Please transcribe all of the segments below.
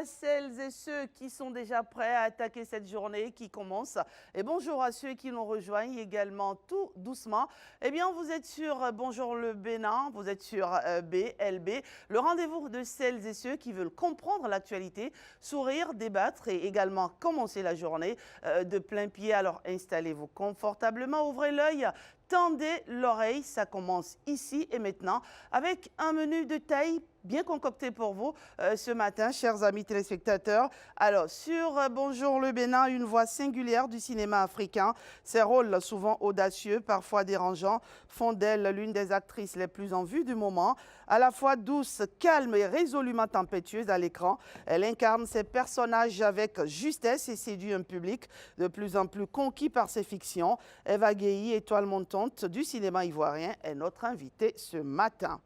celles et ceux qui sont déjà prêts à attaquer cette journée qui commence. Et bonjour à ceux qui nous rejoignent également tout doucement. Eh bien, vous êtes sur Bonjour le Bénin, vous êtes sur BLB, le rendez-vous de celles et ceux qui veulent comprendre l'actualité, sourire, débattre et également commencer la journée de plein pied. Alors, installez-vous confortablement, ouvrez l'œil. Tendez l'oreille, ça commence ici et maintenant avec un menu de taille bien concocté pour vous ce matin, chers amis téléspectateurs. Alors, sur Bonjour le Bénin, une voix singulière du cinéma africain. Ses rôles, souvent audacieux, parfois dérangeants, font d'elle l'une des actrices les plus en vue du moment. À la fois douce, calme et résolument tempétueuse à l'écran, elle incarne ses personnages avec justesse et séduit un public de plus en plus conquis par ses fictions. Eva Guéhi, étoile montante du cinéma ivoirien, est notre invitée ce matin.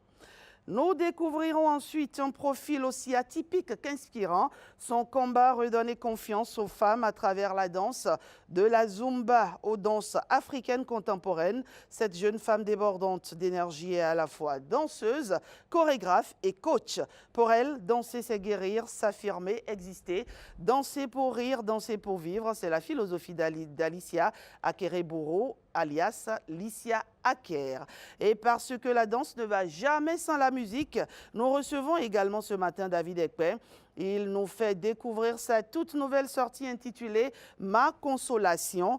Nous découvrirons ensuite un profil aussi atypique qu'inspirant. Son combat redonner confiance aux femmes à travers la danse, de la Zumba aux danses africaines contemporaines. Cette jeune femme débordante d'énergie est à la fois danseuse, chorégraphe et coach. Pour elle, danser, c'est guérir, s'affirmer, exister. Danser pour rire, danser pour vivre, c'est la philosophie d'Alicia Akereboro, alias Licia Aker. Et parce que la danse ne va jamais sans la musique, nous recevons également ce matin David Ekpe. Il nous fait découvrir sa toute nouvelle sortie intitulée « Ma consolation ».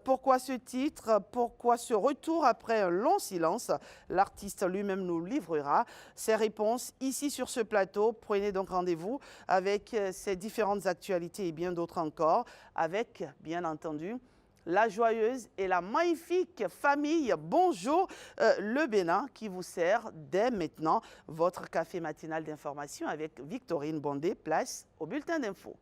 Pourquoi ce titre? Pourquoi ce retour après un long silence? L'artiste lui-même nous livrera ses réponses ici sur ce plateau. Prenez donc rendez-vous avec ces différentes actualités et bien d'autres encore, avec, bien entendu, la joyeuse et la magnifique famille Bonjour le Bénin qui vous sert dès maintenant votre café matinal d'information avec Victorine Bondé. Place au bulletin d'info.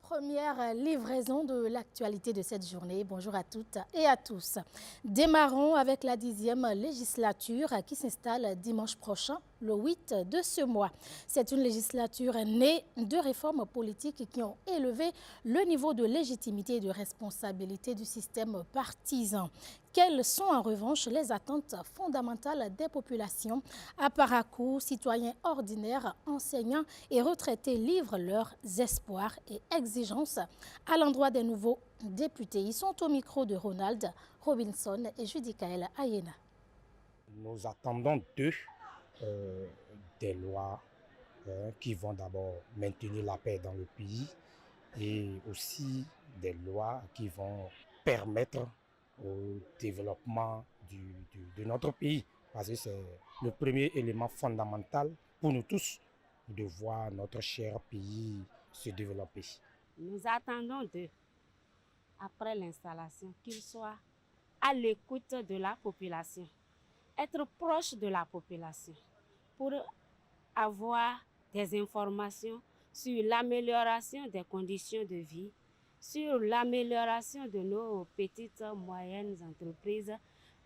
Première livraison de l'actualité de cette journée. Bonjour à toutes et à tous. Démarrons avec la 10e législature qui s'installe dimanche prochain, le 8 de ce mois. C'est une législature née de réformes politiques qui ont élevé le niveau de légitimité et de responsabilité du système partisan. Quelles sont en revanche les attentes fondamentales des populations? À Parakou, citoyens ordinaires, enseignants et retraités livrent leurs espoirs et exigences à l'endroit des nouveaux députés. Ils sont au micro de Ronald Robinson et Judicaël Ayena. Nous attendons d'eux des lois qui vont d'abord maintenir la paix dans le pays et aussi des lois qui vont permettre au développement de notre pays. Parce que c'est le premier élément fondamental pour nous tous de voir notre cher pays se développer. Nous attendons d'eux, après l'installation, qu'ils soient à l'écoute de la population, être proche de la population pour avoir des informations sur l'amélioration des conditions de vie, sur l'amélioration de nos petites et moyennes entreprises,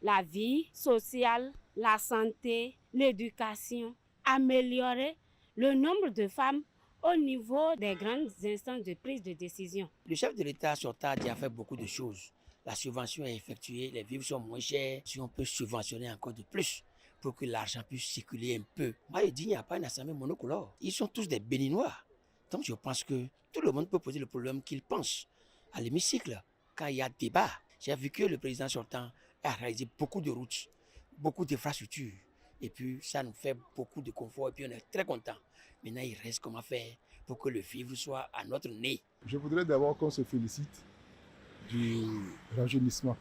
la vie sociale, la santé, l'éducation, améliorer le nombre de femmes au niveau des grandes instances de prise de décision. Le chef de l'État sortant a fait beaucoup de choses. La subvention est effectuée, les vivres sont moins chers. Si on peut subventionner encore de plus pour que l'argent puisse circuler un peu. Moi, je dis, il n'y a pas une assemblée monocolore. Ils sont tous des Béninois. Donc, je pense que tout le monde peut poser le problème qu'il pense. À l'hémicycle, quand il y a débat, j'ai vu que le président sortant a réalisé beaucoup de routes, beaucoup d'infrastructures. Et puis, ça nous fait beaucoup de confort et puis on est très contents. Maintenant, il reste comment faire pour que le vivre soit à notre nez. Je voudrais d'abord qu'on se félicite du rajeunissement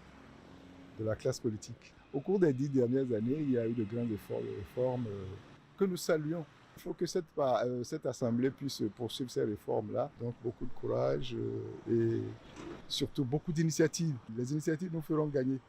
de la classe politique. Au cours des 10 dernières années, il y a eu de grands efforts de réformes que nous saluons. Il faut que cette assemblée puisse poursuivre ces réformes-là. Donc beaucoup de courage et surtout beaucoup d'initiatives. Les initiatives nous feront gagner.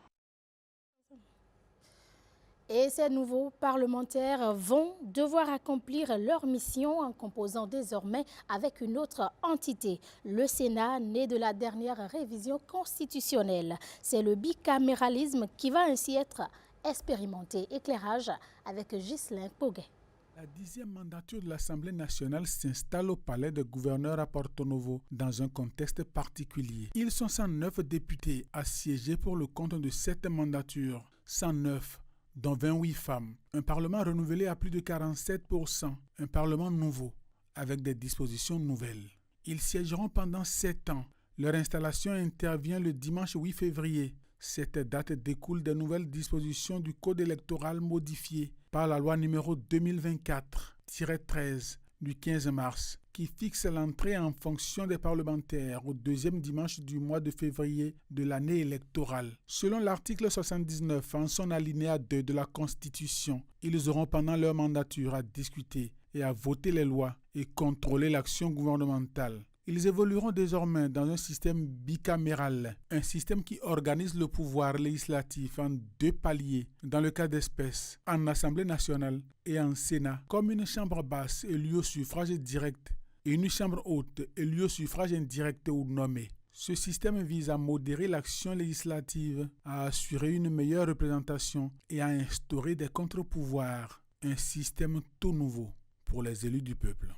Et ces nouveaux parlementaires vont devoir accomplir leur mission en composant désormais avec une autre entité, le Sénat, né de la dernière révision constitutionnelle. C'est le bicaméralisme qui va ainsi être expérimenté. Éclairage avec Ghislain Poguet. La 10e mandature de l'Assemblée nationale s'installe au palais de gouverneur à Porto Novo dans un contexte particulier. Ils sont 109 députés à siéger pour le compte de cette mandature. 109, dont 28 femmes. Un Parlement renouvelé à plus de 47%, un Parlement nouveau, avec des dispositions nouvelles. Ils siégeront pendant 7 ans. Leur installation intervient le dimanche 8 février. Cette date découle des nouvelles dispositions du Code électoral modifié par la loi numéro 2024-13 du 15 mars, qui fixe l'entrée en fonction des parlementaires au deuxième dimanche du mois de février de l'année électorale. Selon l'article 79 en son alinéa 2 de la Constitution, ils auront pendant leur mandature à discuter et à voter les lois et contrôler l'action gouvernementale. Ils évolueront désormais dans un système bicaméral, un système qui organise le pouvoir législatif en 2 paliers, dans le cas d'espèce, en Assemblée nationale et en Sénat, comme une chambre basse élue au suffrage direct et une chambre haute élue au suffrage indirect ou nommée. Ce système vise à modérer l'action législative, à assurer une meilleure représentation et à instaurer des contre-pouvoirs, un système tout nouveau pour les élus du peuple.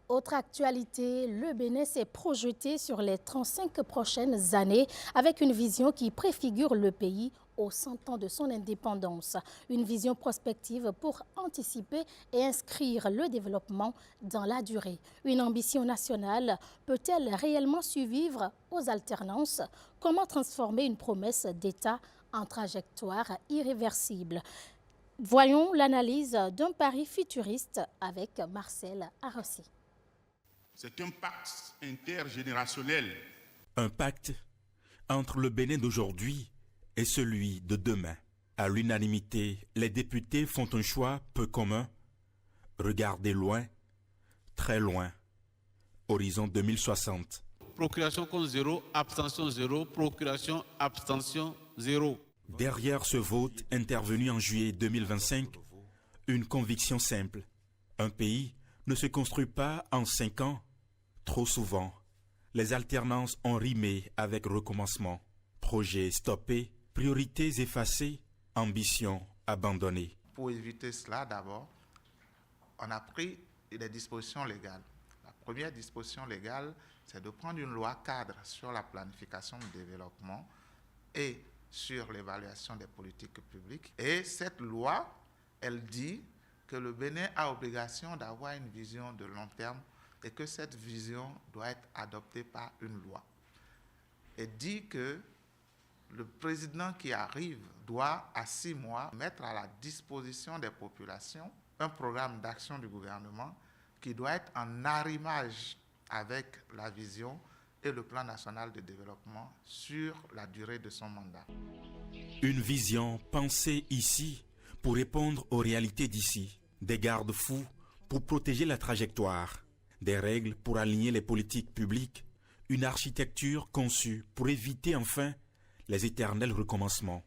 Autre actualité, le Bénin s'est projeté sur les 35 prochaines années avec une vision qui préfigure le pays aux 100 ans de son indépendance. Une vision prospective pour anticiper et inscrire le développement dans la durée. Une ambition nationale peut-elle réellement survivre aux alternances? Comment transformer une promesse d'État en trajectoire irréversible? Voyons l'analyse d'un pari futuriste avec Marcel Arossi. C'est un pacte intergénérationnel. Un pacte entre le Bénin d'aujourd'hui et celui de demain. À l'unanimité, les députés font un choix peu commun. Regardez loin, très loin. Horizon 2060. Procuration contre 0, abstention 0, procuration, abstention 0. Derrière ce vote intervenu en juillet 2025, une conviction simple. Un pays ne se construit pas en 5 ans. Trop souvent, les alternances ont rimé avec recommencement. Projets stoppés, priorités effacées, ambitions abandonnées. Pour éviter cela, d'abord, on a pris des dispositions légales. La première disposition légale, c'est de prendre une loi cadre sur la planification du développement et sur l'évaluation des politiques publiques. Et cette loi, elle dit que le Bénin a obligation d'avoir une vision de long terme et que cette vision doit être adoptée par une loi. Et dit que le président qui arrive doit, à 6 mois, mettre à la disposition des populations un programme d'action du gouvernement qui doit être en arrimage avec la vision et le plan national de développement sur la durée de son mandat. Une vision pensée ici pour répondre aux réalités d'ici. Des garde-fous pour protéger la trajectoire, des règles pour aligner les politiques publiques, une architecture conçue pour éviter enfin les éternels recommencements.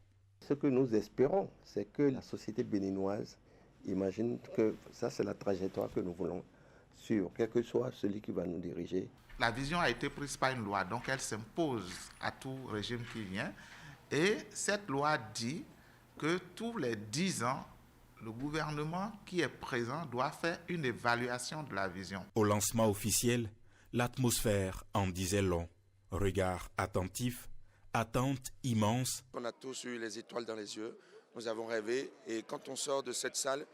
Ce que nous espérons, c'est que la société béninoise imagine que ça, c'est la trajectoire que nous voulons suivre, quel que soit celui qui va nous diriger. La vision a été prise par une loi, donc elle s'impose à tout régime qui vient. Et cette loi dit que tous les 10 ans, le gouvernement qui est présent doit faire une évaluation de la vision. Au lancement officiel, l'atmosphère en disait long. Regard attentif, attente immense. On a tous eu les étoiles dans les yeux, nous avons rêvé et quand on sort de cette salle,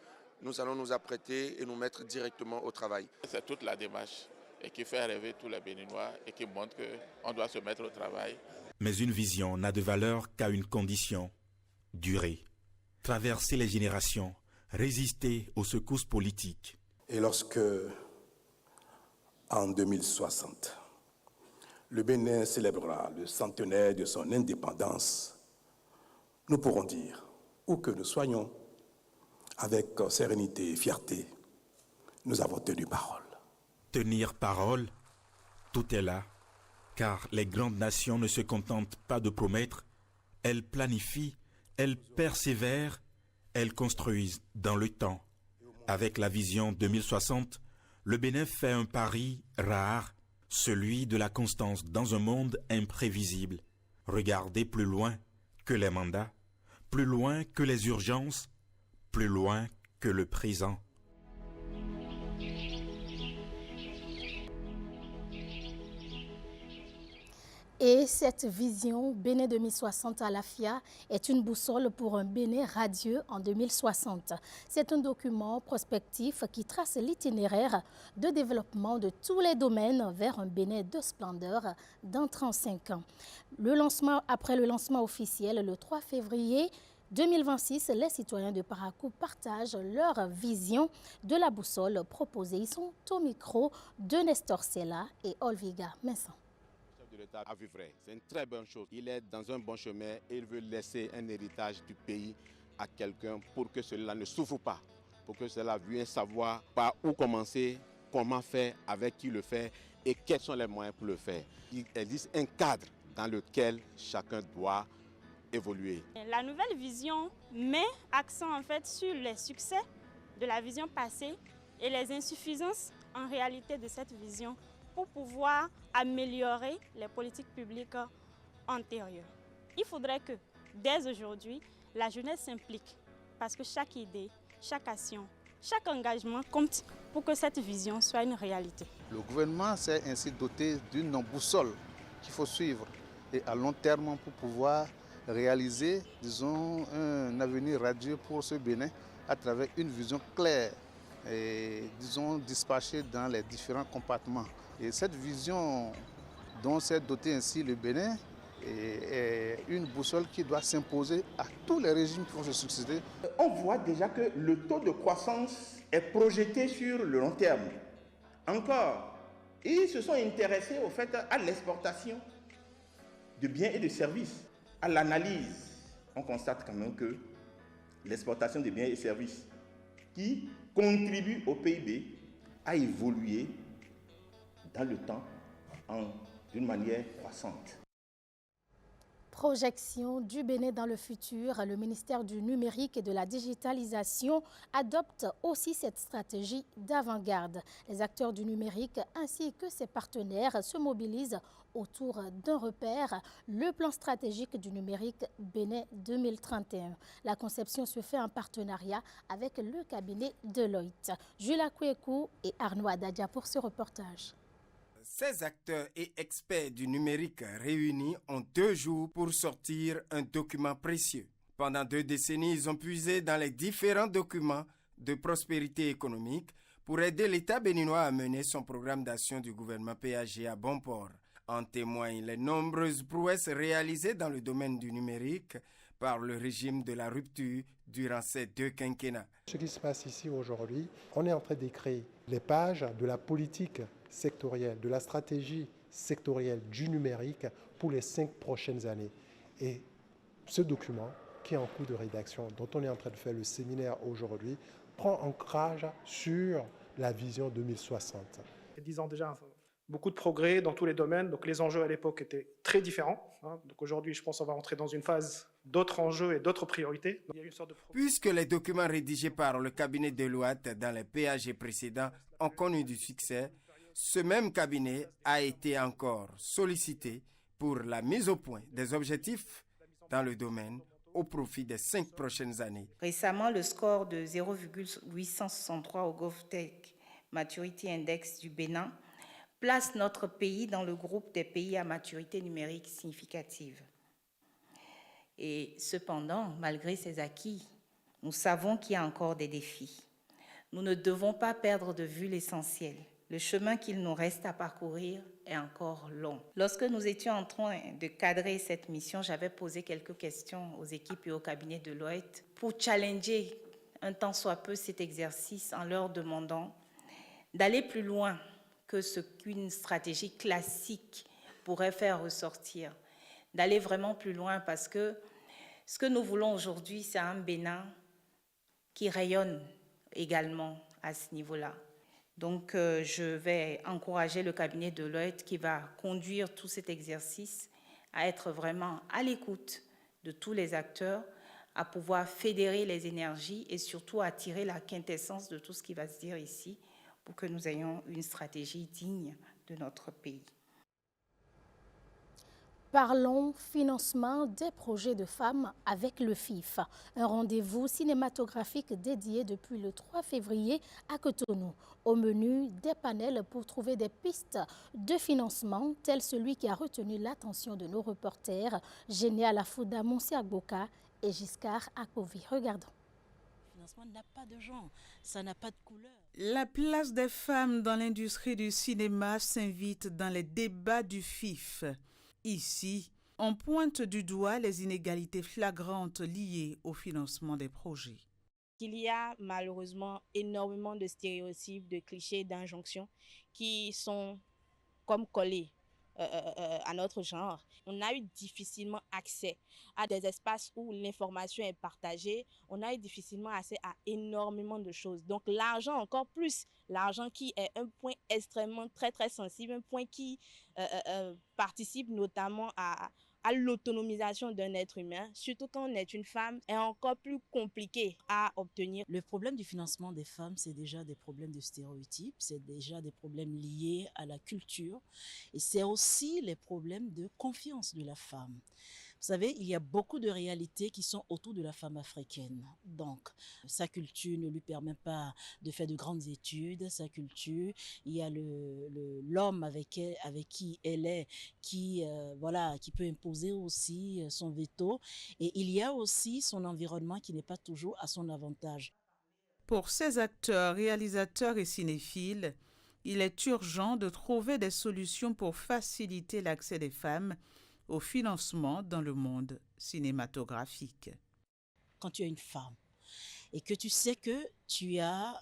nous allons nous apprêter et nous mettre directement au travail. C'est toute la démarche et qui fait rêver tous les Béninois et qui montre qu'on doit se mettre au travail. Mais une vision n'a de valeur qu'à une condition, durer. Traverser les générations, résister aux secousses politiques. Et lorsque, en 2060, le Bénin célébrera le centenaire de son indépendance, nous pourrons dire, où que nous soyons, avec sérénité et fierté, nous avons tenu parole. Tenir parole, tout est là, car les grandes nations ne se contentent pas de promettre, elles planifient, elles persévèrent, elles construisent dans le temps. Avec la vision 2060, le Bénin fait un pari rare, celui de la constance dans un monde imprévisible. Regardez plus loin que les mandats, plus loin que les urgences, plus loin que le présent. Et cette vision Bénin 2060 à l'AFIA est une boussole pour un Bénin radieux en 2060. C'est un document prospectif qui trace l'itinéraire de développement de tous les domaines vers un Bénin de splendeur dans 35 ans. Après le lancement officiel le 3 février 2026, les citoyens de Parakou partagent leur vision de la boussole proposée. Ils sont au micro de Nestor Sella et Olviga Messan. De l'État à vivre. C'est une très bonne chose. Il est dans un bon chemin et il veut laisser un héritage du pays à quelqu'un pour que cela ne souffre pas, pour que cela vienne savoir par où commencer, comment faire, avec qui le faire et quels sont les moyens pour le faire. Il existe un cadre dans lequel chacun doit évoluer. La nouvelle vision met accent en fait sur les succès de la vision passée et les insuffisances en réalité de cette vision pour pouvoir améliorer les politiques publiques antérieures. Il faudrait que, dès aujourd'hui, la jeunesse s'implique parce que chaque idée, chaque action, chaque engagement compte pour que cette vision soit une réalité. Le gouvernement s'est ainsi doté d'une boussole qu'il faut suivre et à long terme pour pouvoir réaliser, disons, un avenir radieux pour ce Bénin à travers une vision claire et, disons, dispatchée dans les différents compartiments. Et cette vision dont s'est doté ainsi le Bénin est une boussole qui doit s'imposer à tous les régimes qui vont se succéder. On voit déjà que le taux de croissance est projeté sur le long terme. Encore, ils se sont intéressés au fait à l'exportation de biens et de services. À l'analyse, on constate quand même que l'exportation de biens et services qui contribuent au PIB a évolué dans le temps d'une manière croissante. Projection du Bénin dans le futur, le ministère du numérique et de la digitalisation adopte aussi cette stratégie d'avant-garde. Les acteurs du numérique ainsi que ses partenaires se mobilisent autour d'un repère, le plan stratégique du numérique Bénin 2031. La conception se fait en partenariat avec le cabinet Deloitte. Jules Kouekou et Arnaud Adadia pour ce reportage. Ces acteurs et experts du numérique réunis ont 2 jours pour sortir un document précieux. Pendant 2 décennies, ils ont puisé dans les différents documents de prospérité économique pour aider l'État béninois à mener son programme d'action du gouvernement PAG à bon port. En témoignent les nombreuses prouesses réalisées dans le domaine du numérique par le régime de la rupture durant ces 2 quinquennats. Ce qui se passe ici aujourd'hui, on est en train d'écrire les pages de la politique sectorielle, de la stratégie sectorielle du numérique pour les 5 prochaines années. Et ce document, qui est en cours de rédaction, dont on est en train de faire le séminaire aujourd'hui, prend ancrage sur la vision 2060. 10 ans déjà, beaucoup de progrès dans tous les domaines. Donc les enjeux à l'époque étaient très différents. Donc aujourd'hui, je pense qu'on va entrer dans une phase d'autres enjeux et d'autres priorités. Donc, il y a une sorte de... Puisque les documents rédigés par le cabinet Deloitte dans les PAG précédents ont connu du succès, ce même cabinet a été encore sollicité pour la mise au point des objectifs dans le domaine au profit des 5 prochaines années. Récemment, le score de 0,863 au GovTech Maturity Index du Bénin place notre pays dans le groupe des pays à maturité numérique significative. Et cependant, malgré ces acquis, nous savons qu'il y a encore des défis. Nous ne devons pas perdre de vue l'essentiel. Le chemin qu'il nous reste à parcourir est encore long. Lorsque nous étions en train de cadrer cette mission, j'avais posé quelques questions aux équipes et au cabinet de Deloitte pour challenger un tant soit peu cet exercice en leur demandant d'aller plus loin que ce qu'une stratégie classique pourrait faire ressortir, d'aller vraiment plus loin parce que ce que nous voulons aujourd'hui, c'est un Bénin qui rayonne également à ce niveau-là. Donc, je vais encourager le cabinet Deloitte qui va conduire tout cet exercice à être vraiment à l'écoute de tous les acteurs, à pouvoir fédérer les énergies et surtout à tirer la quintessence de tout ce qui va se dire ici pour que nous ayons une stratégie digne de notre pays. Parlons financement des projets de femmes avec le FIF. Un rendez-vous cinématographique dédié depuis le 3 février à Cotonou. Au menu, des panels pour trouver des pistes de financement, tel celui qui a retenu l'attention de nos reporters, Géné Alafouda, Monsi Agboka et Giscard Akovi. Regardons. Le financement n'a pas de genre, ça n'a pas de couleur. La place des femmes dans l'industrie du cinéma s'invite dans les débats du FIF. Ici, on pointe du doigt les inégalités flagrantes liées au financement des projets. Il y a malheureusement énormément de stéréotypes, de clichés, d'injonctions qui sont comme collés à notre genre. On a eu difficilement accès à des espaces où l'information est partagée. On a eu difficilement accès à énormément de choses. Donc l'argent encore plus, l'argent qui est un point extrêmement très sensible, un point qui participe notamment à l'autonomisation d'un être humain, surtout quand on est une femme, est encore plus compliqué à obtenir. Le problème du financement des femmes, c'est déjà des problèmes de stéréotypes, c'est déjà des problèmes liés à la culture et c'est aussi les problèmes de confiance de la femme. Vous savez, il y a beaucoup de réalités qui sont autour de la femme africaine. Donc, sa culture ne lui permet pas de faire de grandes études. Sa culture, il y a l'homme avec qui elle est, qui peut imposer aussi son veto. Et il y a aussi son environnement qui n'est pas toujours à son avantage. Pour ces acteurs, réalisateurs et cinéphiles, il est urgent de trouver des solutions pour faciliter l'accès des femmes au financement dans le monde cinématographique. Quand tu es une femme et que tu sais que tu as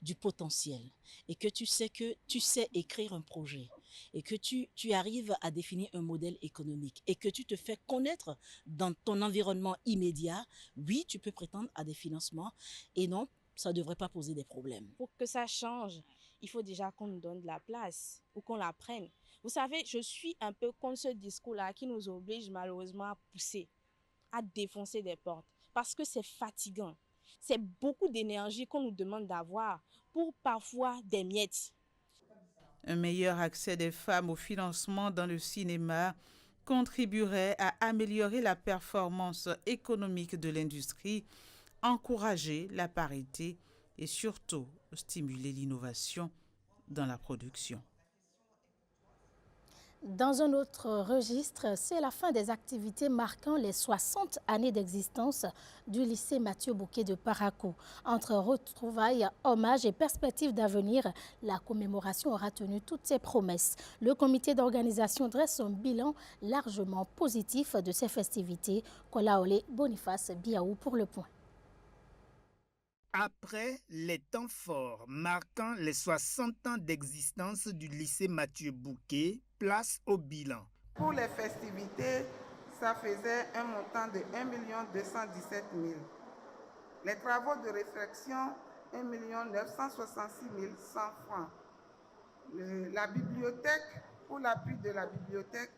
du potentiel et que tu sais écrire un projet et que tu arrives à définir un modèle économique et que tu te fais connaître dans ton environnement immédiat, oui, tu peux prétendre à des financements et non, ça ne devrait pas poser des problèmes. Pour que ça change, il faut déjà qu'on nous donne de la place ou qu'on la prenne. Vous savez, je suis un peu contre ce discours-là qui nous oblige malheureusement à pousser, à défoncer des portes, parce que c'est fatigant. C'est beaucoup d'énergie qu'on nous demande d'avoir pour parfois des miettes. Un meilleur accès des femmes au financement dans le cinéma contribuerait à améliorer la performance économique de l'industrie, encourager la parité et surtout stimuler l'innovation dans la production. Dans un autre registre, c'est la fin des activités marquant les 60 années d'existence du lycée Mathieu Bouquet de Parakou. Entre retrouvailles, hommages et perspectives d'avenir, la commémoration aura tenu toutes ses promesses. Le comité d'organisation dresse un bilan largement positif de ces festivités. Kolaole Boniface Biaou pour le point. Après les temps forts marquant les 60 ans d'existence du lycée Mathieu Bouquet, place au bilan. Pour les festivités, ça faisait un montant de 1 217 000. Les travaux de réfection, 1 966 100 francs. La bibliothèque, pour l'appui de la bibliothèque,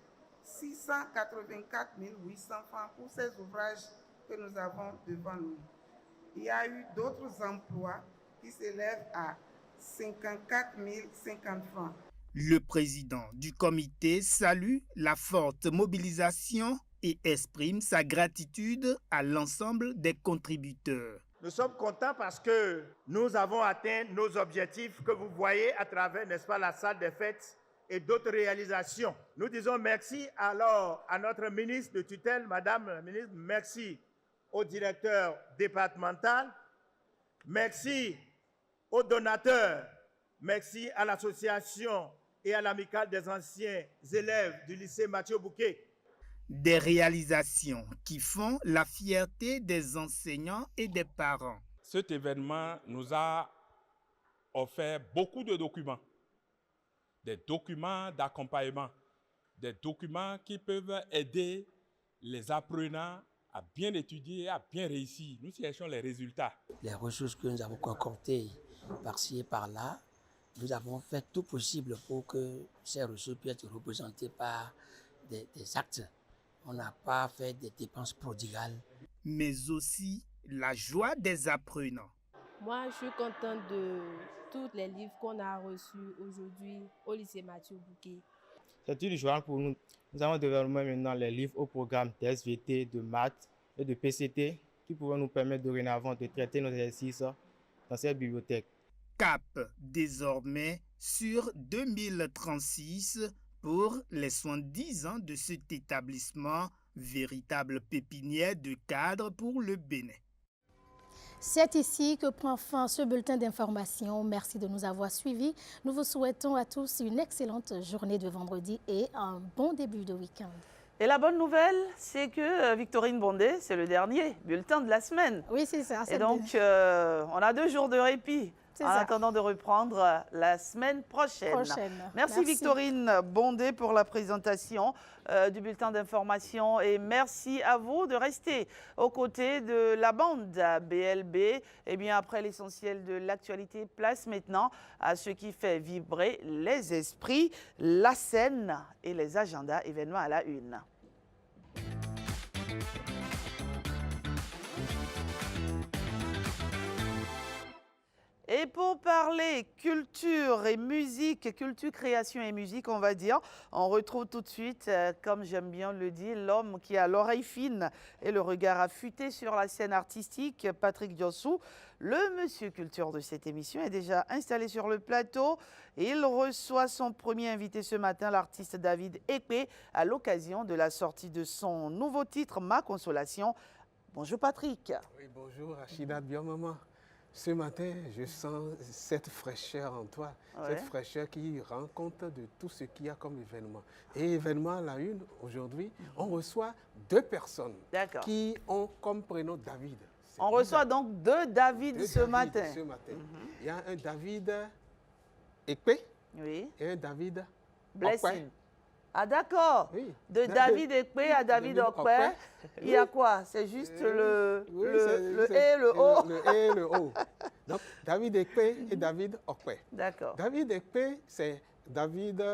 684 800 francs pour ces ouvrages que nous avons devant nous. Il y a eu d'autres emplois qui s'élèvent à 54 050 francs. Le président du comité salue la forte mobilisation et exprime sa gratitude à l'ensemble des contributeurs. Nous sommes contents parce que nous avons atteint nos objectifs que vous voyez à travers, n'est-ce pas, la salle des fêtes et d'autres réalisations. Nous disons merci alors à notre ministre de tutelle, Madame la ministre, merci au directeur départemental, merci aux donateurs, merci à l'association et à l'amicale des anciens élèves du lycée Mathieu Bouquet. Des réalisations qui font la fierté des enseignants et des parents. Cet événement nous a offert beaucoup de documents, des documents d'accompagnement, des documents qui peuvent aider les apprenants à bien étudier et à bien réussir. Nous cherchons les résultats. Les ressources que nous avons concoctées par-ci et par-là, nous avons fait tout possible pour que ces ressources puissent être représentées par des actes. On n'a pas fait des dépenses prodigales. Mais aussi la joie des apprenants. Moi, je suis contente de tous les livres qu'on a reçus aujourd'hui au lycée Mathieu Bouquet. C'est une joie pour nous Nous avons développé maintenant les livres au programme de SVT, de maths et de PCT qui pourront nous permettre dorénavant de traiter nos exercices dans cette bibliothèque. Cap désormais sur 2036 pour les 70 ans de cet établissement, véritable pépinière de cadres pour le Bénin. C'est ici que prend fin ce bulletin d'information. Merci de nous avoir suivis. Nous vous souhaitons à tous une excellente journée de vendredi et un bon début de week-end. Et la bonne nouvelle, c'est que Victorine Bondé, c'est le dernier bulletin de la semaine. Oui, c'est ça. Et donc, on a 2 jours de répit en attendant de reprendre la semaine prochaine. Merci Victorine Bondé pour la présentation du bulletin d'information et merci à vous de rester aux côtés de la bande BLB. Et bien après l'essentiel de l'actualité, place maintenant à ce qui fait vibrer les esprits, la scène et les agendas événements à la une. Et pour parler culture et musique, culture, création et musique, on va dire, on retrouve tout de suite, comme j'aime bien le dire, l'homme qui a l'oreille fine et le regard affûté sur la scène artistique, Patrick Diossou. Le monsieur culture de cette émission est déjà installé sur le plateau. Il reçoit son premier invité ce matin, l'artiste David Ekpe, à l'occasion de la sortie de son nouveau titre, Ma Consolation. Bonjour Patrick. Oui, bonjour Rachida, bien maman. Ce matin, je sens cette fraîcheur en toi, cette fraîcheur qui rend compte de tout ce qu'il y a comme événement. Et événement à la une, aujourd'hui, on reçoit 2 personnes qui ont comme prénom David. On reçoit donc 2 David ce matin. Il y a un David Ekpe et un David Blessing. Ah d'accord, de David Ekpe à David Okpe, il y a quoi? C'est juste le E et le O. Le E et le O. Donc David Ekpe et David Okpe. D'accord. David Ekpe, c'est David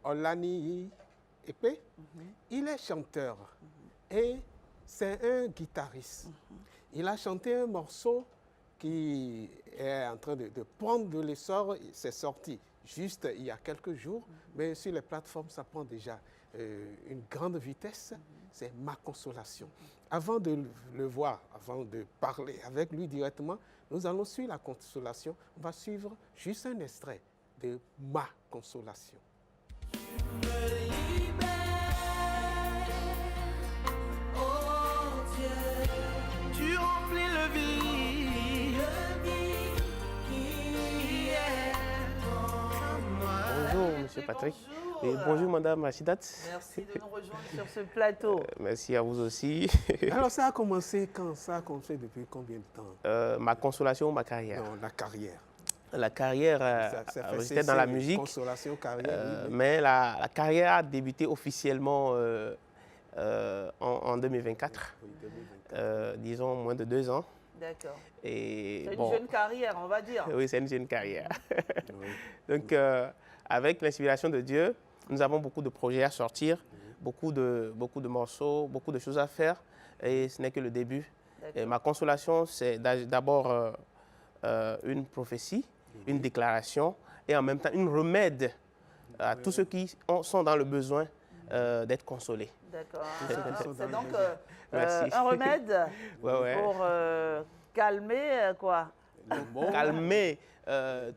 Olani Ekpe. Il est chanteur et c'est un guitariste. Il a chanté un morceau qui est en train de prendre de l'essor, c'est sorti juste il y a quelques jours, mais sur les plateformes, ça prend déjà une grande vitesse. C'est Ma Consolation. Avant de le voir, avant de parler avec lui directement, nous allons suivre La Consolation. On va suivre juste un extrait de Ma Consolation. Tu remplis le vide. Bonjour, monsieur Patrick. Et bonjour, madame Rachidat. Merci de nous rejoindre sur ce plateau. Merci à vous aussi. Alors, ça a commencé quand? Ça a commencé depuis combien de temps? Ma consolation ou ma carrière? Non, la carrière. La carrière, j'étais dans la musique. Consolation, carrière. Mais la carrière a débuté officiellement en 2024. Oui, 2024. Disons moins de 2 ans. D'accord. C'est une jeune carrière, on va dire. Oui, c'est une jeune carrière. Donc, avec l'inspiration de Dieu, nous avons beaucoup de projets à sortir, beaucoup de morceaux, beaucoup de choses à faire. Et ce n'est que le début. Et Ma Consolation, c'est d'abord une prophétie, une déclaration et en même temps une remède à tous ceux qui sont dans le besoin d'être consolés. D'accord. C'est donc un remède pour calmer quoi? Calmer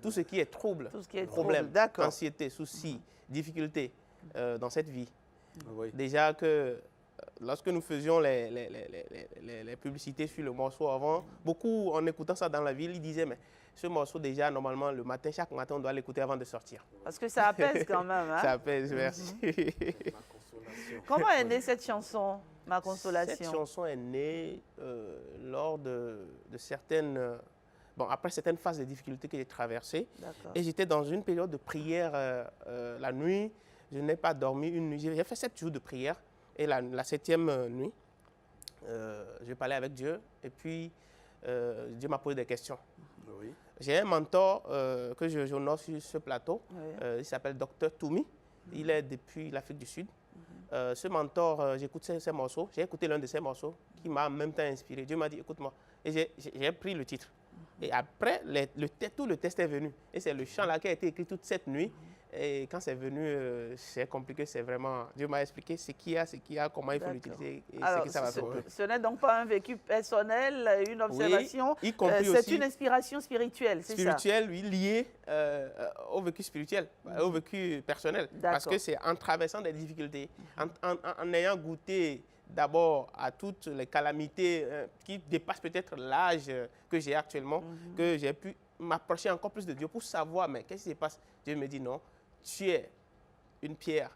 tout ce qui est trouble, problème, anxiété, soucis, difficultés dans cette vie. Déjà que lorsque nous faisions les publicités sur le morceau avant, beaucoup en écoutant ça dans la ville, ils disaient mais ce morceau déjà normalement le matin, chaque matin on doit l'écouter avant de sortir. Parce que ça apaise quand même. Hein? Ça apaise, merci. Comment est née cette chanson, Ma Consolation? Cette chanson est née lors de certaines... après certaines phases de difficultés que j'ai traversées. Et j'étais dans une période de prière la nuit. Je n'ai pas dormi une nuit. J'ai fait 7 jours de prière. Et la 7e nuit, je parlais avec Dieu. Et puis, Dieu m'a posé des questions. J'ai un mentor que j'honore sur ce plateau. Il s'appelle Dr Toumi. Il est depuis l'Afrique du Sud. Ce mentor, j'écoute ses morceaux. J'ai écouté l'un de ses morceaux qui m'a en même temps inspiré. Dieu m'a dit, écoute-moi. Et j'ai pris le titre. Et après, tout le texte est venu. Et c'est le chant là qui a été écrit toute cette nuit. Et quand c'est venu, c'est compliqué, c'est vraiment... Dieu m'a expliqué ce qu'il y a, comment il faut l'utiliser et Alors, ce que ça va faire. Ce n'est donc pas un vécu personnel, une observation, oui, y compris c'est aussi une inspiration spirituelle, c'est ça? Spirituelle, oui, liée au vécu spirituel, au vécu personnel. Parce que c'est en traversant des difficultés, en ayant goûté d'abord à toutes les calamités qui dépassent peut-être l'âge que j'ai actuellement, que j'ai pu m'approcher encore plus de Dieu pour savoir, mais qu'est-ce qui se passe? Dieu me dit non, tu es une pierre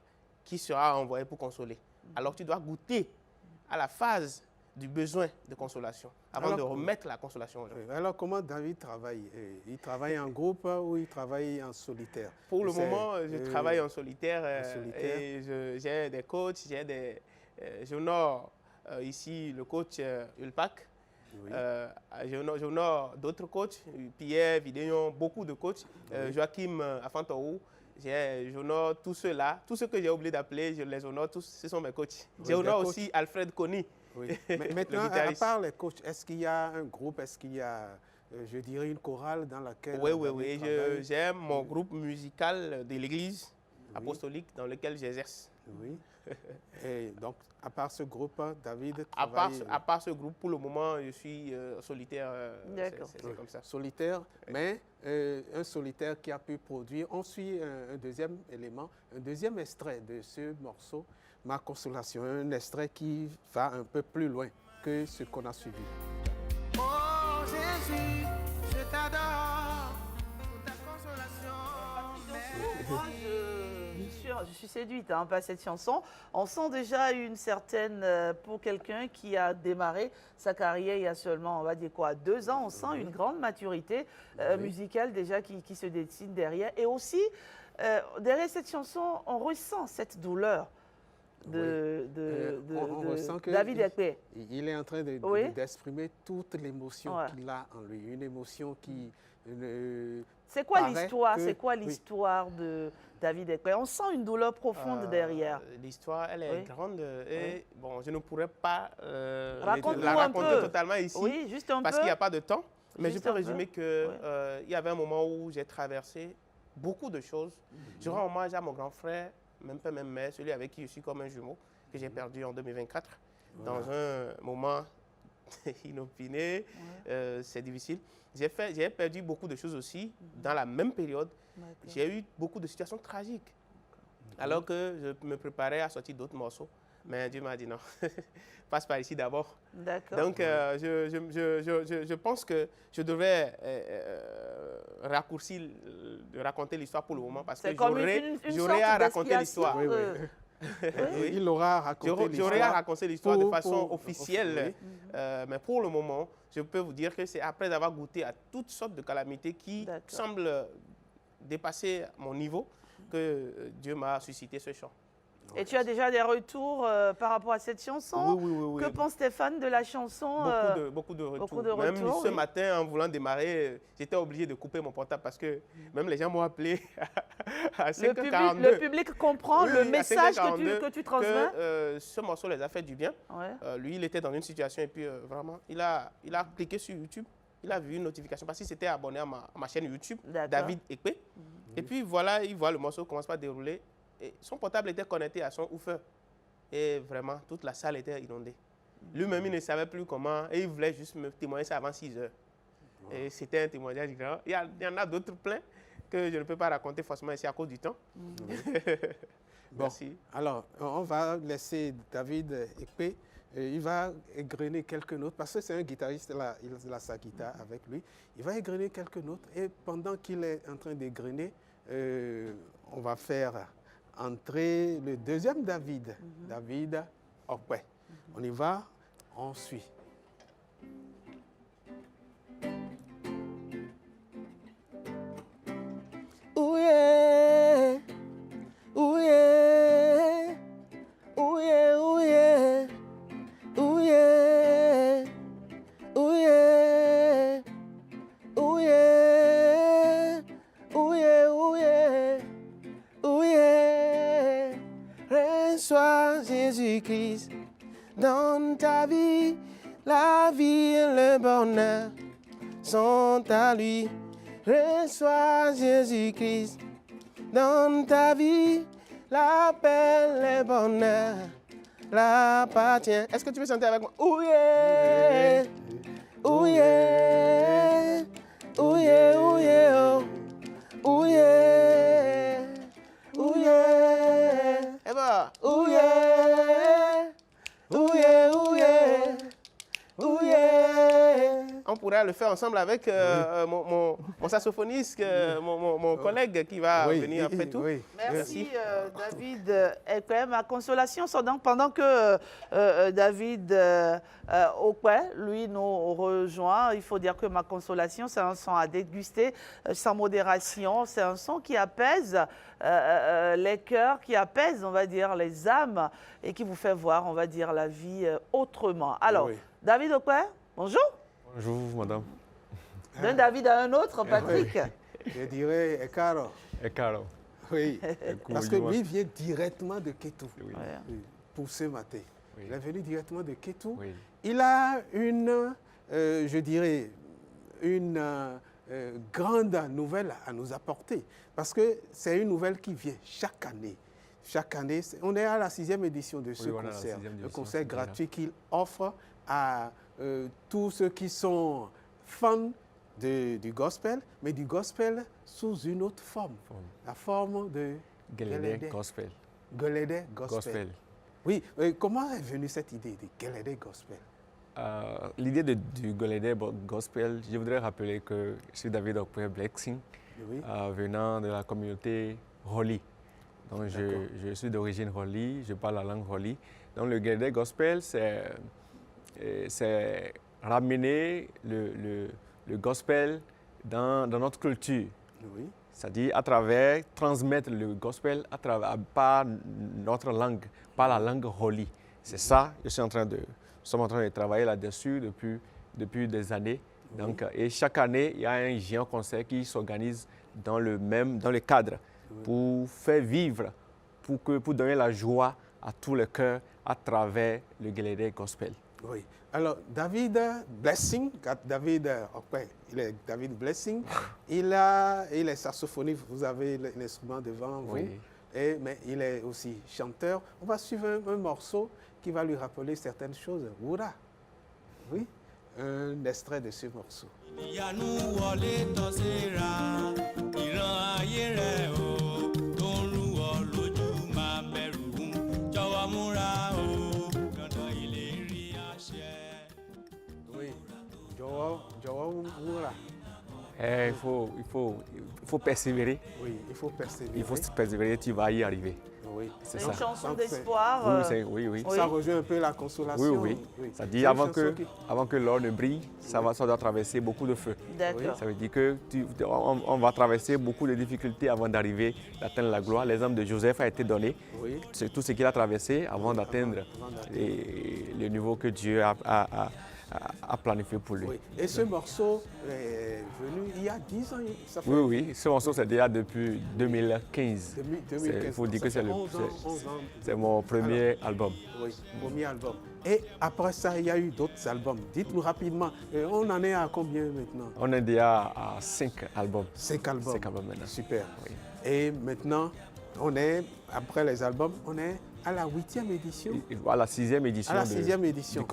qui sera envoyée pour consoler. Alors tu dois goûter à la phase du besoin de consolation avant de remettre la consolation aux gens. Alors comment David travaille? Il travaille en groupe ou il travaille en solitaire? Pour le moment, je travaille en solitaire, et j'ai des coachs, j'honore ici le coach Ulpac. Oui. J'honore d'autres coachs, Pierre, Vidéon, beaucoup de coachs, Joachim Afantorou. J'honore tous ceux-là, tous ceux que j'ai oublié d'appeler, je les honore tous, ce sont mes coachs. J'honore aussi Alfred Kony. Oui. Maintenant, à part les coachs, est-ce qu'il y a un groupe, est-ce qu'il y a, je dirais, une chorale dans laquelle... Oui, j'ai mon groupe musical de l'église apostolique dans lequel j'exerce. Oui. Et donc, à part ce groupe, David travaille... À part ce groupe, pour le moment, je suis solitaire. C'est comme ça. Solitaire, mais un solitaire qui a pu produire. On suit un deuxième élément, un deuxième extrait de ce morceau, Ma Consolation, un extrait qui va un peu plus loin que ce qu'on a suivi. Oh Jésus, je t'adore pour ta consolation. Je suis séduite par cette chanson. On sent déjà une certaine, pour quelqu'un qui a démarré sa carrière il y a seulement, on va dire quoi, 2 ans, on sent une grande maturité musicale déjà qui se dessine derrière. Et aussi, derrière cette chanson, on ressent cette douleur de David Ekpe. Il est en train d'exprimer toute l'émotion qu'il a en lui, une émotion qui... C'est quoi l'histoire? C'est quoi l'histoire de David Ekpe? On sent une douleur profonde derrière. L'histoire, elle est grande et bon, je ne pourrais pas la raconter totalement ici parce qu'il n'y a pas de temps. Mais je peux résumer qu'il y avait un moment où j'ai traversé beaucoup de choses. Je rends hommage à mon grand frère, même père, même mère, celui avec qui je suis comme un jumeau, que j'ai perdu en 2024, dans un moment inopiné, c'est difficile. J'ai perdu beaucoup de choses aussi dans la même période. J'ai eu beaucoup de situations tragiques. Alors que je me préparais à sortir d'autres morceaux. Mais Dieu m'a dit non, passe par ici d'abord. Donc je pense que je devrais raccourcir de raconter l'histoire pour le moment parce que j'aurais à raconter l'histoire. Il aura raconté l'histoire. J'aurais à raconter l'histoire de façon officielle. Mais pour le moment, je peux vous dire que c'est après avoir goûté à toutes sortes de calamités qui semblent dépasser mon niveau que Dieu m'a suscité ce chant. Et tu as déjà des retours par rapport à cette chanson? Oui. Que pense Stéphane de la chanson? Beaucoup de retours. Même ce matin, en voulant démarrer, j'étais obligé de couper mon portable parce que même les gens m'ont appelé à 5h42. Le public comprend le message que tu transmets? Ce morceau les a fait du bien. Lui, il était dans une situation et puis vraiment, il a cliqué sur YouTube. Il a vu une notification parce qu'il s'était abonné à ma chaîne YouTube, David Ekpe. Et puis voilà, il voit le morceau commence pas à dérouler. Et son portable était connecté à son woofer. Et vraiment, toute la salle était inondée. Lui-même, il ne savait plus comment. Et il voulait juste me témoigner ça avant 6 heures. Et c'était un témoignage grand. Il y en a d'autres pleins que je ne peux pas raconter forcément ici à cause du temps. Merci. Alors, on va laisser David Ekpe. Il va égrener quelques notes, parce que c'est un guitariste, il a sa guitare avec lui. Il va égrener quelques notes. Et pendant qu'il est en train d'égrener, on va faire entrer le deuxième David, David Ekpe. On y va, on suit. Ooh yeah, ooh yeah, ooh yeah, ooh yeah, ooh yeah, ooh yeah, ooh yeah, ooh yeah, ooh yeah, ooh yeah. Reçois Jésus-Christ dans ta vie, la vie et le bonheur sont à lui. Reçois Jésus-Christ dans ta vie, la paix, le bonheur, l'appartient. Est-ce que tu peux chanter avec moi? Oh yeah, oh yeah, oh yeah, oh yeah, oh yeah, oh yeah, et bah, oh yeah, oh yeah, oh yeah, oh yeah. On pourrait le faire ensemble avec mon saxophoniste, mon collègue qui va venir après tout. Merci David Ekwe. Ma consolation, c'est donc pendant que David Okwe, lui, nous rejoint, il faut dire que ma consolation, c'est un son à déguster sans modération. C'est un son qui apaise les cœurs, qui apaise, on va dire, les âmes et qui vous fait voir, on va dire, la vie autrement. Alors, David Okwe, bonjour. Bonjour, madame. D'un David à un autre, Patrick. Je dirais Ekaro. Ekaro. Oui, parce que lui vient directement de Kétou pour ce matin. Oui. Il est venu directement de Kétou. Oui. Il a une, je dirais, une grande nouvelle à nous apporter parce que c'est une nouvelle qui vient chaque année. Chaque année, on est à la 6e édition de ce concert, le concert gratuit qu'il offre à tous ceux qui sont fans du gospel, mais du gospel sous une autre forme, la forme de Gelede Gospel. Gelede Gospel. Oui, comment est venue cette idée de Gelede Gospel? L'idée du Gelede Gospel, je voudrais rappeler que je suis David Okwe Blessing, venant de la communauté Roli. Donc je suis d'origine Roli, je parle la langue Roli. Donc le Gelede Gospel, c'est ramener le gospel dans notre culture. Oui. C'est-à-dire à travers, transmettre le gospel par notre langue, par la langue Roli. C'est ça, nous sommes en train de travailler là-dessus depuis des années. Donc, et chaque année, il y a un géant concert qui s'organise dans le cadre pour faire vivre, pour donner la joie à tous les cœurs à travers le Gelede Gospel. Oui. Alors, David Blessing, David Blessing, il est saxophoniste, vous avez l'instrument devant vous, mais il est aussi chanteur. On va suivre un morceau qui va lui rappeler certaines choses. Wura. Oui, un extrait de ce morceau. Il faut persévérer. Oui, il faut persévérer. Il faut persévérer, tu vas y arriver. Oui. C'est une chanson d'espoir. Oui. Ça rejoint un peu la consolation. Oui. Ça dit avant que l'or ne brille, ça doit traverser beaucoup de feu. D'accord. Ça veut dire qu'on va traverser beaucoup de difficultés avant d'arriver, d'atteindre la gloire. L'exemple de Joseph a été donné. Oui. C'est tout ce qu'il a traversé avant d'atteindre le niveau que Dieu a planifié pour lui. Oui. Et ce morceau est venu il y a 10 ans. Ça fait... Oui. Ce morceau, c'est déjà depuis 2015. 2015. Il faut dire que c'est mon premier album. Oui, premier album. Et après ça, il y a eu d'autres albums. Dites-nous rapidement, on en est à combien maintenant? On est déjà à 5 albums. 5 albums. 5 albums maintenant. Super. Oui. Et maintenant, après les albums, on est à la 8e édition. À la 6e édition. À la 6e édition. Du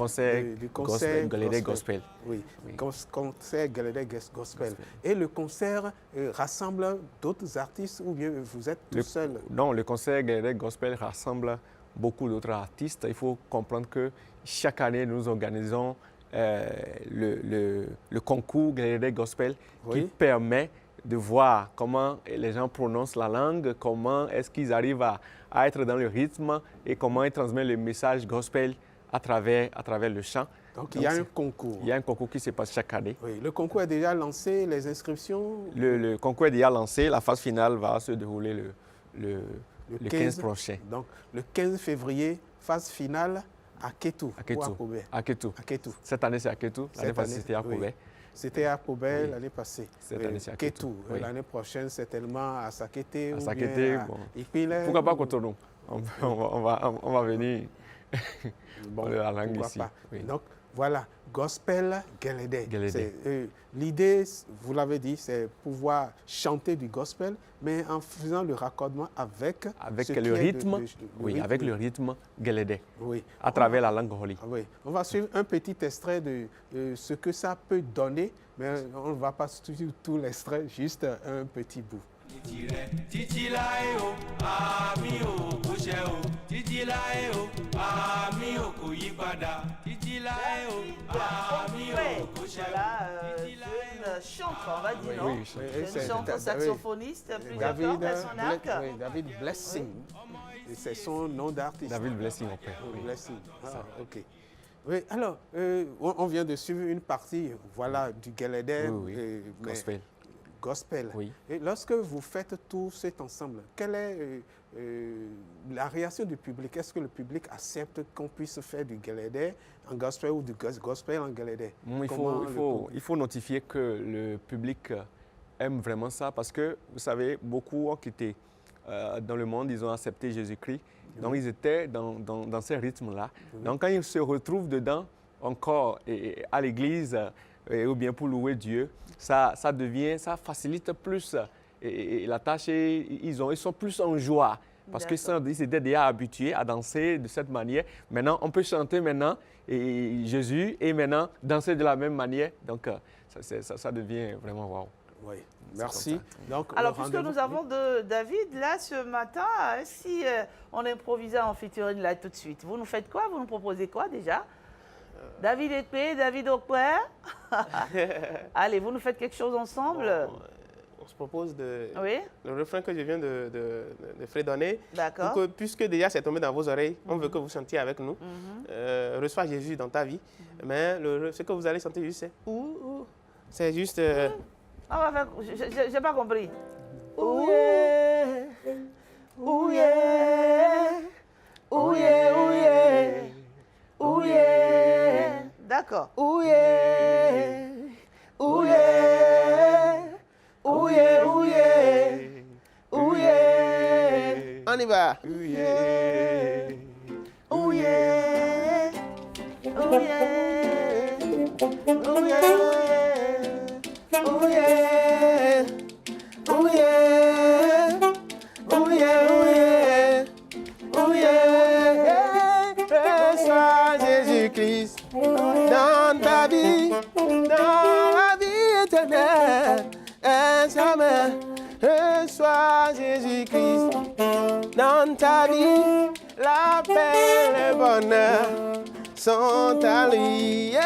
concert Gelede Gospel. Oui, concert Gelede Gospel. Et le concert rassemble d'autres artistes ou bien vous êtes tout seul? Non, le concert Gelede Gospel rassemble beaucoup d'autres artistes. Il faut comprendre que chaque année, nous organisons le concours Gelede Gospel qui permet de voir comment les gens prononcent la langue, comment est-ce qu'ils arrivent à être dans le rythme et comment ils transmettent le message gospel à travers le chant. Donc il y a un concours. Il y a un concours qui se passe chaque année. Oui, le concours est déjà lancé, les inscriptions? Le concours est déjà lancé, la phase finale va se dérouler le 15 prochain. Donc le 15 février, phase finale à Kétou. À Kétou. Cette année, c'est à Kétou. L'année passée, c'était à Kobe. C'était à Kobe l'année passée. Cette année, c'est à Kétou. L'année prochaine, c'est tellement à Sakété. À Sakété, bon. Pourquoi pas Cotonou? On va venir. Bon, la langue ici. Donc, Voilà, Gospel Guélédé. L'idée, vous l'avez dit, c'est pouvoir chanter du gospel, mais en faisant le raccordement avec le rythme, avec le rythme Guélédé, à travers la langue Holi. Oui, on va suivre un petit extrait de ce que ça peut donner, mais on ne va pas suivre tout l'extrait, juste un petit bout. Jeune chantre, on va dire, non? Oui, jeune chantre saxophoniste, plusieurs cordes à son arc. David Blessing, c'est son nom d'artiste. David Blessing, ok. Blessing, ok. Oui, alors, on vient de suivre une partie, voilà, du Guélédé. Gospel. Gospel. Oui. Et lorsque vous faites tout cet ensemble, quelle est la réaction du public? Est-ce que le public accepte qu'on puisse faire du Guélédé en gospel ou du gospel en Guélédé? Il faut notifier que le public aime vraiment ça parce que, vous savez, beaucoup ont quitté dans le monde, ils ont accepté Jésus-Christ. Donc, ils étaient dans ces rythmes-là. Donc, quand ils se retrouvent dedans, encore à l'église, ou bien pour louer Dieu, ça facilite plus la tâche et ils sont plus en joie parce qu'ils étaient déjà habitués à danser de cette manière. Maintenant, on peut chanter Jésus et maintenant danser de la même manière. Donc, ça devient vraiment wow. Oui, merci. Donc, alors, puisque nous avons David là ce matin, si on improvisait en featuring là tout de suite, vous nous faites quoi? Vous nous proposez quoi déjà? David Épée, David Okwe. Allez, vous nous faites quelque chose ensemble? On se propose le refrain que je viens de fredonner. D'accord. Puisque déjà c'est tombé dans vos oreilles, on veut que vous chantiez avec nous. Reçois Jésus dans ta vie. Mais ce que vous allez chanter juste, c'est ou. C'est juste. On va faire. J'ai pas compris. D'accord. On y va. Reçois Jésus-Christ dans ta vie, dans la vie éternelle. Reçois Jésus-Christ dans ta vie, la paix et le bonheur sont à lui.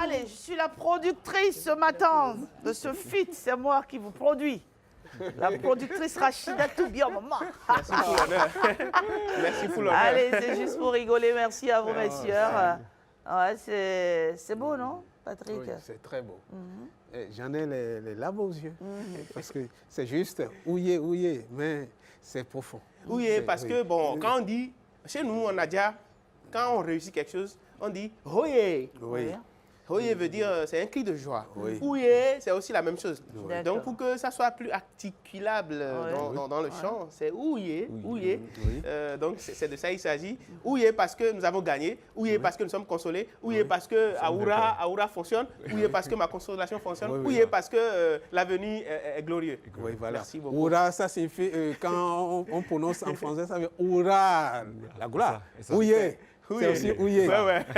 Allez, je suis la productrice ce matin de ce feat, c'est moi qui vous produis. La productrice Rachida Toubia, maman. Merci pour l'honneur. Merci pour l'honneur. Allez, c'est juste pour rigoler. Merci à vous, messieurs. Ouais, c'est beau, non, Patrick? Oui, c'est très beau. J'en ai les larmes aux yeux. Parce que c'est juste ouillé, mais c'est profond. Ouillé, parce que, bon, quand on dit, chez nous, on a déjà, quand on réussit quelque chose, on dit « Hoye ». Hoye veut dire, c'est un cri de joie. Ouye, c'est aussi la même chose. Donc, pour que ça soit plus articulable dans le chant, c'est ouye. Donc, c'est de ça qu'il s'agit. Ouye parce que nous avons gagné. Ouye parce que nous sommes consolés. Ouye parce que Aoura fonctionne. Ouye parce que ma consolation fonctionne. Ouye parce que l'avenir est glorieux. Oui, voilà. Merci beaucoup. Oura, ça signifie, quand on prononce en français, ça veut dire Oura, la gloire. Ouye. C'est aussi ouillé.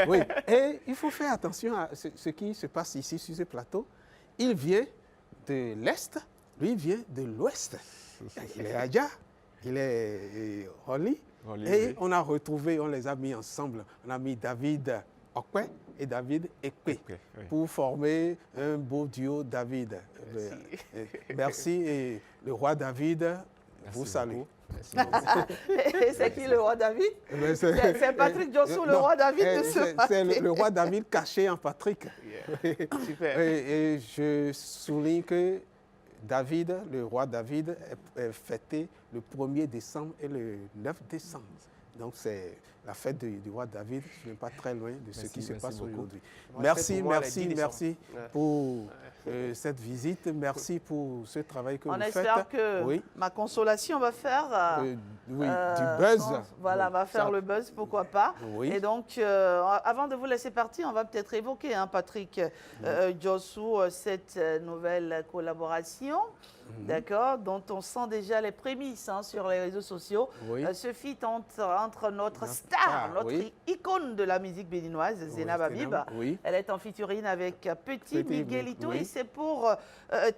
Oui. Et il faut faire attention à ce qui se passe ici sur ce plateau. Il vient de l'Est lui vient de l'Ouest. Il est Adja, il est Rolly. Et on a retrouvé, on les a mis ensemble. On a mis David Okwe et David Ekpe pour former un beau duo David. Merci. Et le roi David vous salue. C'est qui le roi David? C'est Patrick Diossou, le roi David de ce matin. C'est le roi David caché en Patrick. Super. Et je souligne que David, le roi David, est fêté le 1er décembre et le 9 décembre. Donc c'est la fête du roi David, je ne suis pas très loin de ce qui se passe aujourd'hui. Merci pour cette visite, merci pour ce travail que vous faites. On espère que ma consolation va faire du buzz. Voilà, va faire le buzz, pourquoi pas. Et donc, avant de vous laisser partir, on va peut-être évoquer, Patrick Diossou, cette nouvelle collaboration. D'accord, dont on sent déjà les prémices sur les réseaux sociaux. Ce feat entre notre star, notre icône de la musique béninoise, Zénab Habib. Elle est en featuring avec Petit Miguelito et c'est pour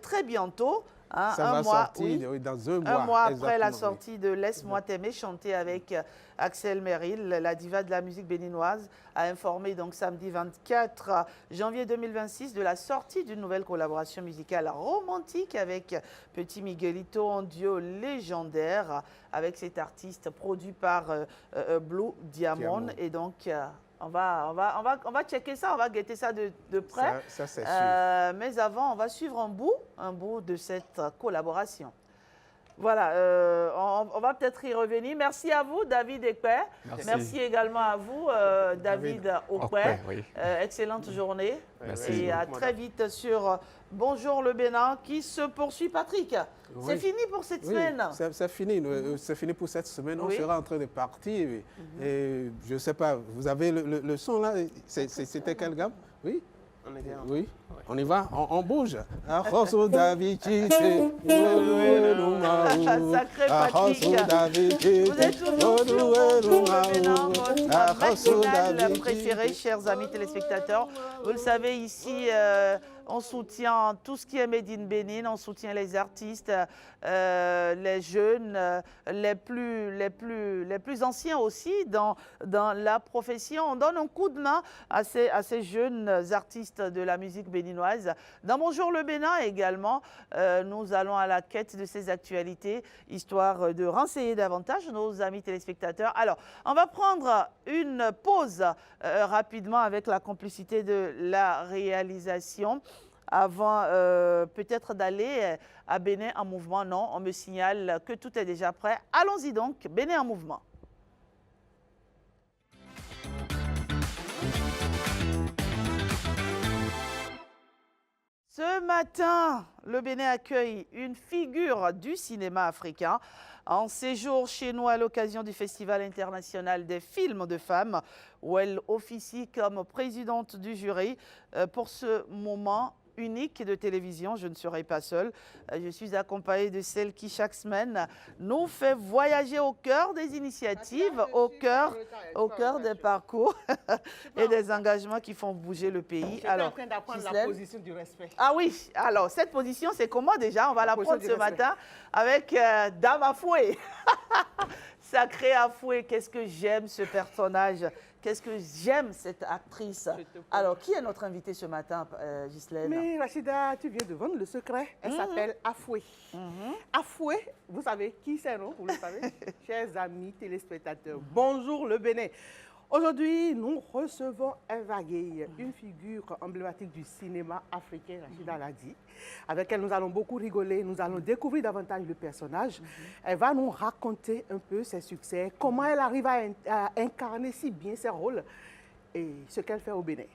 très bientôt. Ça va sortir dans un mois après la sortie de Laisse-moi t'aimer, chanté avec Axel Merrill, la diva de la musique béninoise, a informé donc samedi 24 janvier 2026 de la sortie d'une nouvelle collaboration musicale romantique avec Petit Miguelito, en duo légendaire avec cet artiste produit par Blue Diamond. Et donc on va checker ça, on va guetter ça de près. Ça c'est sûr. Mais avant, on va suivre un bout de cette collaboration. Voilà, on va peut-être y revenir. Merci à vous, David Ekpe. Merci également à vous, David Okwe. Excellente journée. Et à très vite sur Bonjour le Bénin qui se poursuit, Patrick. C'est fini pour cette semaine. C'est fini. C'est fini pour cette semaine. On sera en train de partir. Et je ne sais pas, vous avez le son là. C'était quelle gamme? Oui. On est bien. Oui, on y va, on bouge. Sacré Patrick, vous êtes toujours sur votre matinale préférée, chers amis téléspectateurs. Vous le savez, ici, on soutient tout ce qui est Made in Bénin, on soutient les artistes, les jeunes, les plus anciens aussi dans la profession. On donne un coup de main à ces jeunes artistes de la musique béninoise. Dans Bonjour le Bénin également, nous allons à la quête de ces actualités, histoire de renseigner davantage nos amis téléspectateurs. Alors, on va prendre une pause rapidement avec la complicité de la réalisation. Avant peut-être d'aller à Bénin en mouvement. Non, on me signale que tout est déjà prêt. Allons-y donc, Bénin en mouvement. Ce matin, le Bénin accueille une figure du cinéma africain en séjour chez nous à l'occasion du Festival international des films de femmes où elle officie comme présidente du jury pour ce moment unique de télévision. Je ne serai pas seule. Je suis accompagnée de celle qui, chaque semaine, nous fait voyager au cœur des initiatives, au cœur des parcours et des engagements qui font bouger le pays. Alors, je suis en train d'apprendre la position du respect. Ah oui, alors cette position, c'est comment déjà? On va la prendre ce matin avec Dame Afoué. Sacré Afoué, qu'est-ce que j'aime ce personnage. Qu'est-ce que j'aime cette actrice. Alors, qui est notre invitée ce matin, Ghislaine? Mais Rachida, tu viens de vendre le secret. Elle s'appelle Afoué. Afoué, vous savez qui c'est, non? Vous le savez? Chers amis téléspectateurs, bonjour le Bénin. Aujourd'hui, nous recevons Eva Gueye, une figure emblématique du cinéma africain, Rachida l'a dit, avec elle nous allons beaucoup rigoler, nous allons découvrir davantage le personnage. Elle va nous raconter un peu ses succès, comment elle arrive à incarner si bien ses rôles et ce qu'elle fait au Bénin.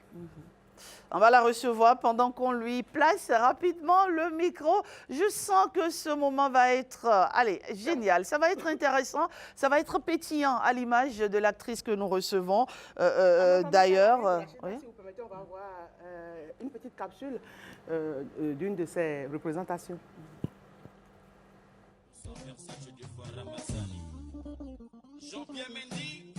On va la recevoir pendant qu'on lui place rapidement le micro. Je sens que ce moment va être, génial. Ça va être intéressant, ça va être pétillant à l'image de l'actrice que nous recevons. D'ailleurs, si vous permettez, on va avoir une petite capsule d'une de ses représentations. Jean-Pierre Mendy.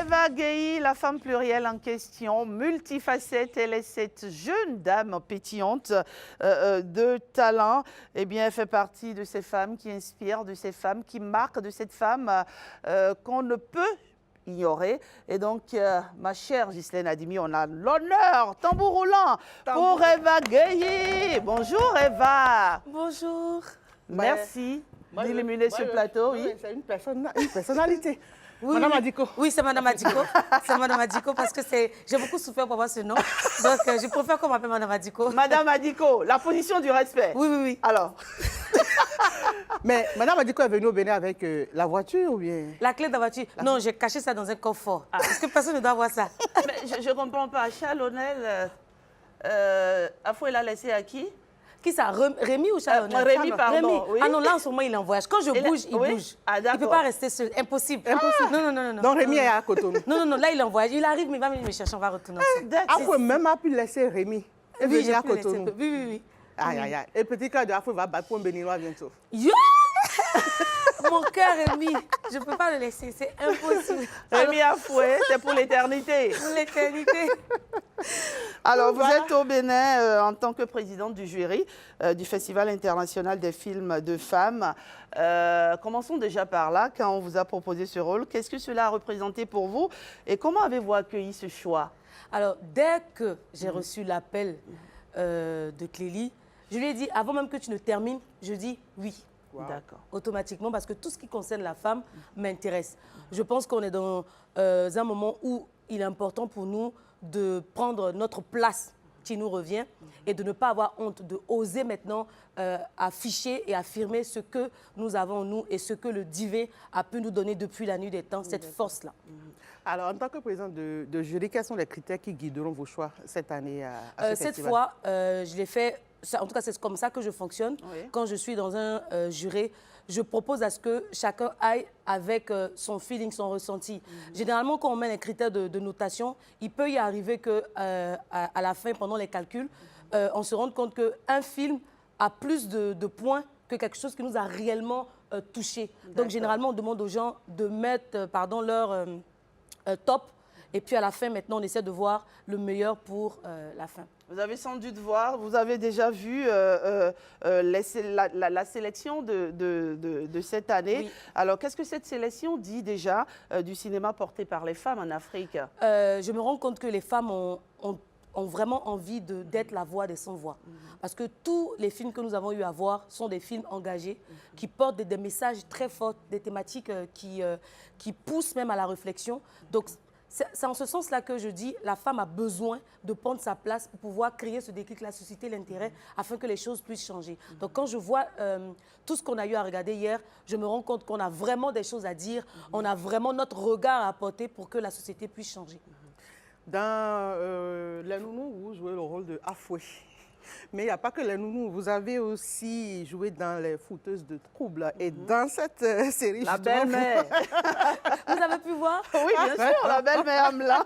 Eva Gueye, la femme plurielle en question, multifacette, elle est cette jeune dame pétillante de talent. Eh bien, elle fait partie de ces femmes qui inspirent, de ces femmes qui marquent, de cette femme qu'on ne peut ignorer. Et donc, ma chère Ghislaine Adimi, on a l'honneur, tambour roulant, pour Eva Gueye. Bonjour Eva. Bonjour. Merci d'illuminer ce plateau. Oui. C'est une personnalité. Oui, Madame oui. Adiko. Oui, c'est Madame Adiko. C'est Madame Adiko parce que j'ai beaucoup souffert pour avoir ce nom. Donc, je préfère qu'on m'appelle Madame Adiko. Madame Adiko, la position du respect. Oui, oui, oui. Alors. Mais Madame Adiko est venue au Bénin avec la voiture ou bien? La clé de la voiture. Non, j'ai caché ça dans un coffre. Parce que personne ne doit voir ça. Mais je ne comprends pas. Chalonnel, Afou, il a laissé à qui? Qui ça? Rémi ou Chalonnel? Rémi, pardon. Rémi. Oui. Ah non, là en ce moment, il est en voyage. Quand je bouge, il bouge. Ah, il ne peut pas rester seul. Impossible. Impossible. Non, non, non, non. Donc Rémi est à Cotonou. Non, non, non. Là, il est en voyage. Il arrive, mais il va venir me chercher. On va retourner ensemble. Afou même a pu laisser Rémi. Et Oui, venir à j'ai pu laisser. Cotonou. Oui, oui, oui. Aïe, aïe, aïe. Et petit cœur de Afou va battre pour un béninois bientôt. Yo! Mon cœur est mis. Je ne peux pas le laisser. C'est impossible. Rémi Afoué, c'est pour l'éternité. Pour l'éternité. Alors, vous êtes au Bénin en tant que présidente du jury du Festival international des films de femmes. Commençons déjà par là. Quand on vous a proposé ce rôle, qu'est-ce que cela a représenté pour vous et comment avez-vous accueilli ce choix? Alors, dès que j'ai reçu l'appel de Clélie, je lui ai dit, avant même que tu ne termines, je dis oui. Wow. D'accord. Automatiquement, parce que tout ce qui concerne la femme m'intéresse. Je pense qu'on est dans un moment où il est important pour nous de prendre notre place qui nous revient et de ne pas avoir honte, de oser maintenant afficher et affirmer ce que nous avons, nous, et ce que le divin a pu nous donner depuis la nuit des temps, cette force-là. Alors, en tant que présidente de jury, quels sont les critères qui guideront vos choix cette année à ce Cette festival? fois, je l'ai fait, en tout cas, c'est comme ça que je fonctionne. Oui. Quand je suis dans un jury, je propose à ce que chacun aille avec son feeling, son ressenti. Généralement, quand on met les critères de notation, il peut y arriver qu'à la fin, pendant les calculs, on se rende compte qu'un film a plus de points que quelque chose qui nous a réellement touchés. Donc, généralement, on demande aux gens de mettre leur top. Et puis, à la fin, maintenant, on essaie de voir le meilleur pour la fin. Vous avez sans doute voir, vous avez déjà vu la sélection de cette année. Oui. Alors, qu'est-ce que cette sélection dit déjà du cinéma porté par les femmes en Afrique? Je me rends compte que les femmes ont vraiment envie d'être la voix des sans-voix. Parce que tous les films que nous avons eu à voir sont des films engagés, qui portent des messages très forts, des thématiques qui poussent même à la réflexion. Donc, c'est en ce sens-là que je dis la femme a besoin de prendre sa place pour pouvoir créer ce déclic, la susciter l'intérêt, afin que les choses puissent changer. Donc, quand je vois tout ce qu'on a eu à regarder hier, je me rends compte qu'on a vraiment des choses à dire, on a vraiment notre regard à apporter pour que la société puisse changer. Dans Les Nounous, vous jouez le rôle de Afoué. Mais il n'y a pas que les nounous, vous avez aussi joué dans les fouteuses de troubles. Et dans cette série, la belle-mère. Vous avez pu voir? Oui, bien sûr, la belle-mère Amla,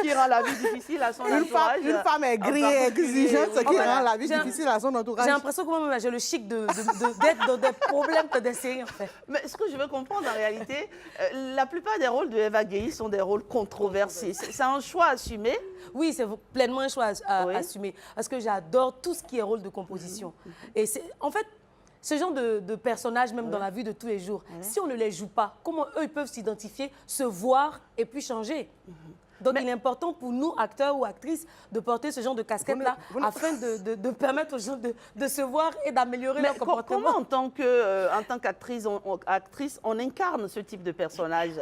qui rend la vie difficile à son entourage. Une femme aigrie et exigeante, qui rend la vie difficile à son entourage. J'ai l'impression que moi-même, j'ai le chic d'être dans des problèmes que des séries, en fait. Mais ce que je veux comprendre, en réalité, la plupart des rôles de Eva Gueye sont des rôles controversés. C'est un choix assumé? Oui, c'est pleinement un choix assumé. Parce que j'adore tout ce qui est rôle de composition. Et en fait, ce genre de personnages, même dans la vie de tous les jours, si on ne les joue pas, comment eux ils peuvent s'identifier, se voir et puis changer? Donc, il est important pour nous, acteurs ou actrices, de porter ce genre de casquette-là afin de permettre aux gens de se voir et d'améliorer leur comportement. Comment, en tant qu'actrice, on incarne ce type de personnage?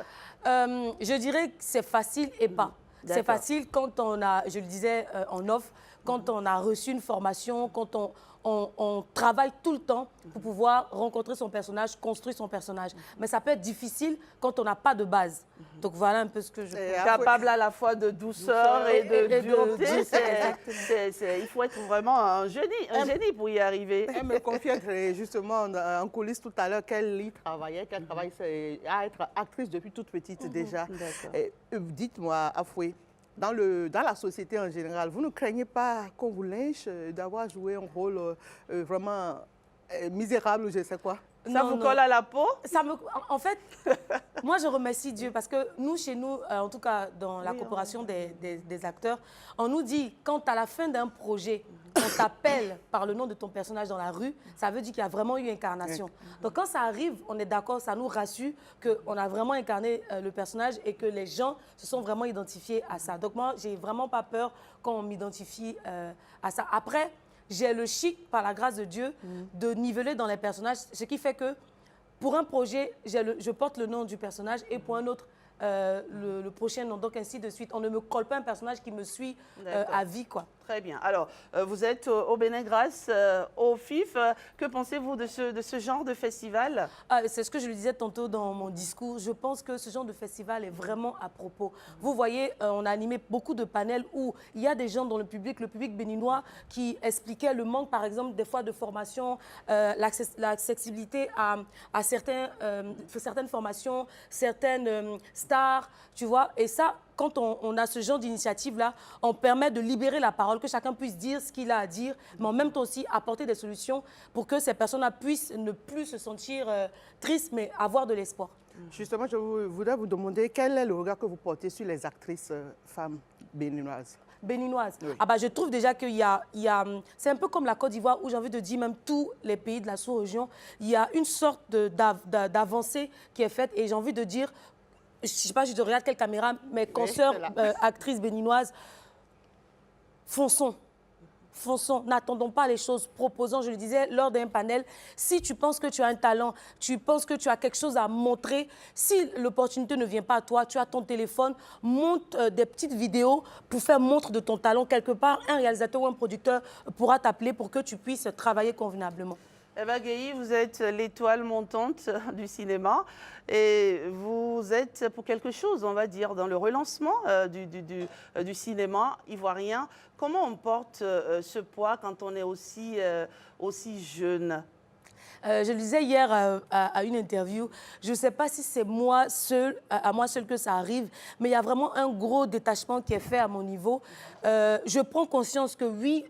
Je dirais que c'est facile et pas. C'est facile quand on a, je le disais en off, quand on a reçu une formation, quand on travaille tout le temps pour pouvoir rencontrer son personnage, construire son personnage. Mais ça peut être difficile quand on n'a pas de base. Donc voilà un peu ce que je peux. Capable à la fois de douceur et de dureté. Il faut être vraiment un génie pour y arriver. Elle me confiait justement en coulisses tout à l'heure qu'elle y travaillait, qu'elle travaille à être actrice depuis toute petite déjà. Dites-moi, Afoué, dans la société en général, vous ne craignez pas qu'on vous lynche d'avoir joué un rôle vraiment misérable ou je sais quoi. Ça vous colle à la peau? En fait, moi, je remercie Dieu parce que nous, chez nous, en tout cas dans la coopération des acteurs, on nous dit, quand à la fin d'un projet, on t'appelle par le nom de ton personnage dans la rue, ça veut dire qu'il y a vraiment eu incarnation. Donc quand ça arrive, on est d'accord, ça nous rassure qu'on a vraiment incarné le personnage et que les gens se sont vraiment identifiés à ça. Donc moi, j'ai vraiment pas peur quand on m'identifie à ça. Après, j'ai le chic, par la grâce de Dieu, de niveler dans les personnages, ce qui fait que pour un projet, je porte le nom du personnage et pour un autre, le prochain nom. Donc ainsi de suite. On ne me colle pas un personnage qui me suit à vie, quoi. Très bien. Alors, vous êtes au Bénin grâce au FIF. Que pensez-vous de ce genre de festival? C'est ce que je le disais tantôt dans mon discours. Je pense que ce genre de festival est vraiment à propos. Vous voyez, on a animé beaucoup de panels où il y a des gens dans le public béninois, qui expliquaient le manque, par exemple, des fois de formation, l'accessibilité à certaines formations, certaines stars, tu vois. Et ça, quand on a ce genre d'initiative-là, on permet de libérer la parole, que chacun puisse dire ce qu'il a à dire, mais en même temps aussi apporter des solutions pour que ces personnes-là puissent ne plus se sentir tristes, mais avoir de l'espoir. Justement, je voudrais vous demander quel est le regard que vous portez sur les actrices femmes béninoises? Béninoise. Oui. Je trouve déjà qu'il y a c'est un peu comme la Côte d'Ivoire, où j'ai envie de dire même tous les pays de la sous-région, il y a une sorte d'avancée qui est faite et j'ai envie de dire, je ne sais pas, je regarde quelle caméra, mes consoeurs actrices béninoises, fonçons. Fonçons, n'attendons pas les choses, proposons, je le disais lors d'un panel, si tu penses que tu as un talent, tu penses que tu as quelque chose à montrer, si l'opportunité ne vient pas à toi, tu as ton téléphone, monte des petites vidéos pour faire montre de ton talent quelque part, un réalisateur ou un producteur pourra t'appeler pour que tu puisses travailler convenablement. Eva Gueye, vous êtes l'étoile montante du cinéma et vous êtes pour quelque chose, on va dire, dans le relancement du cinéma ivoirien. Comment on porte ce poids quand on est aussi jeune? Je le disais hier à une interview, je ne sais pas si c'est moi seule, à moi seule que ça arrive, mais il y a vraiment un gros détachement qui est fait à mon niveau. Je prends conscience que oui,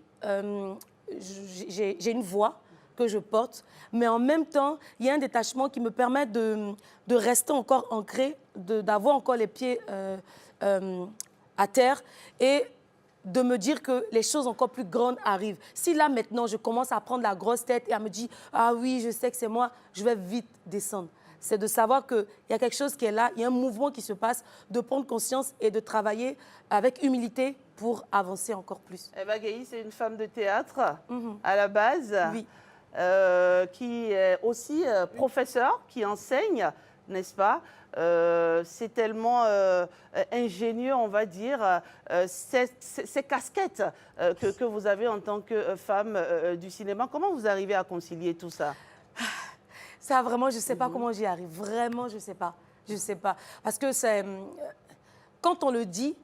j'ai une voix que je porte, mais en même temps, il y a un détachement qui me permet de rester encore ancré, d'avoir encore les pieds à terre et de me dire que les choses encore plus grandes arrivent. Si là, maintenant, je commence à prendre la grosse tête et à me dire « Ah oui, je sais que c'est moi », je vais vite descendre. C'est de savoir qu'il y a quelque chose qui est là, il y a un mouvement qui se passe, de prendre conscience et de travailler avec humilité pour avancer encore plus. Eva Gueye, c'est une femme de théâtre à la base. Oui. Qui est aussi professeur, qui enseigne, n'est-ce pas? C'est tellement ingénieux, on va dire, ces casquettes que vous avez en tant que femme du cinéma. Comment vous arrivez à concilier tout ça? Ça, vraiment, je ne sais pas comment j'y arrive. Vraiment, je ne sais pas. Je ne sais pas. Parce que quand on le dit,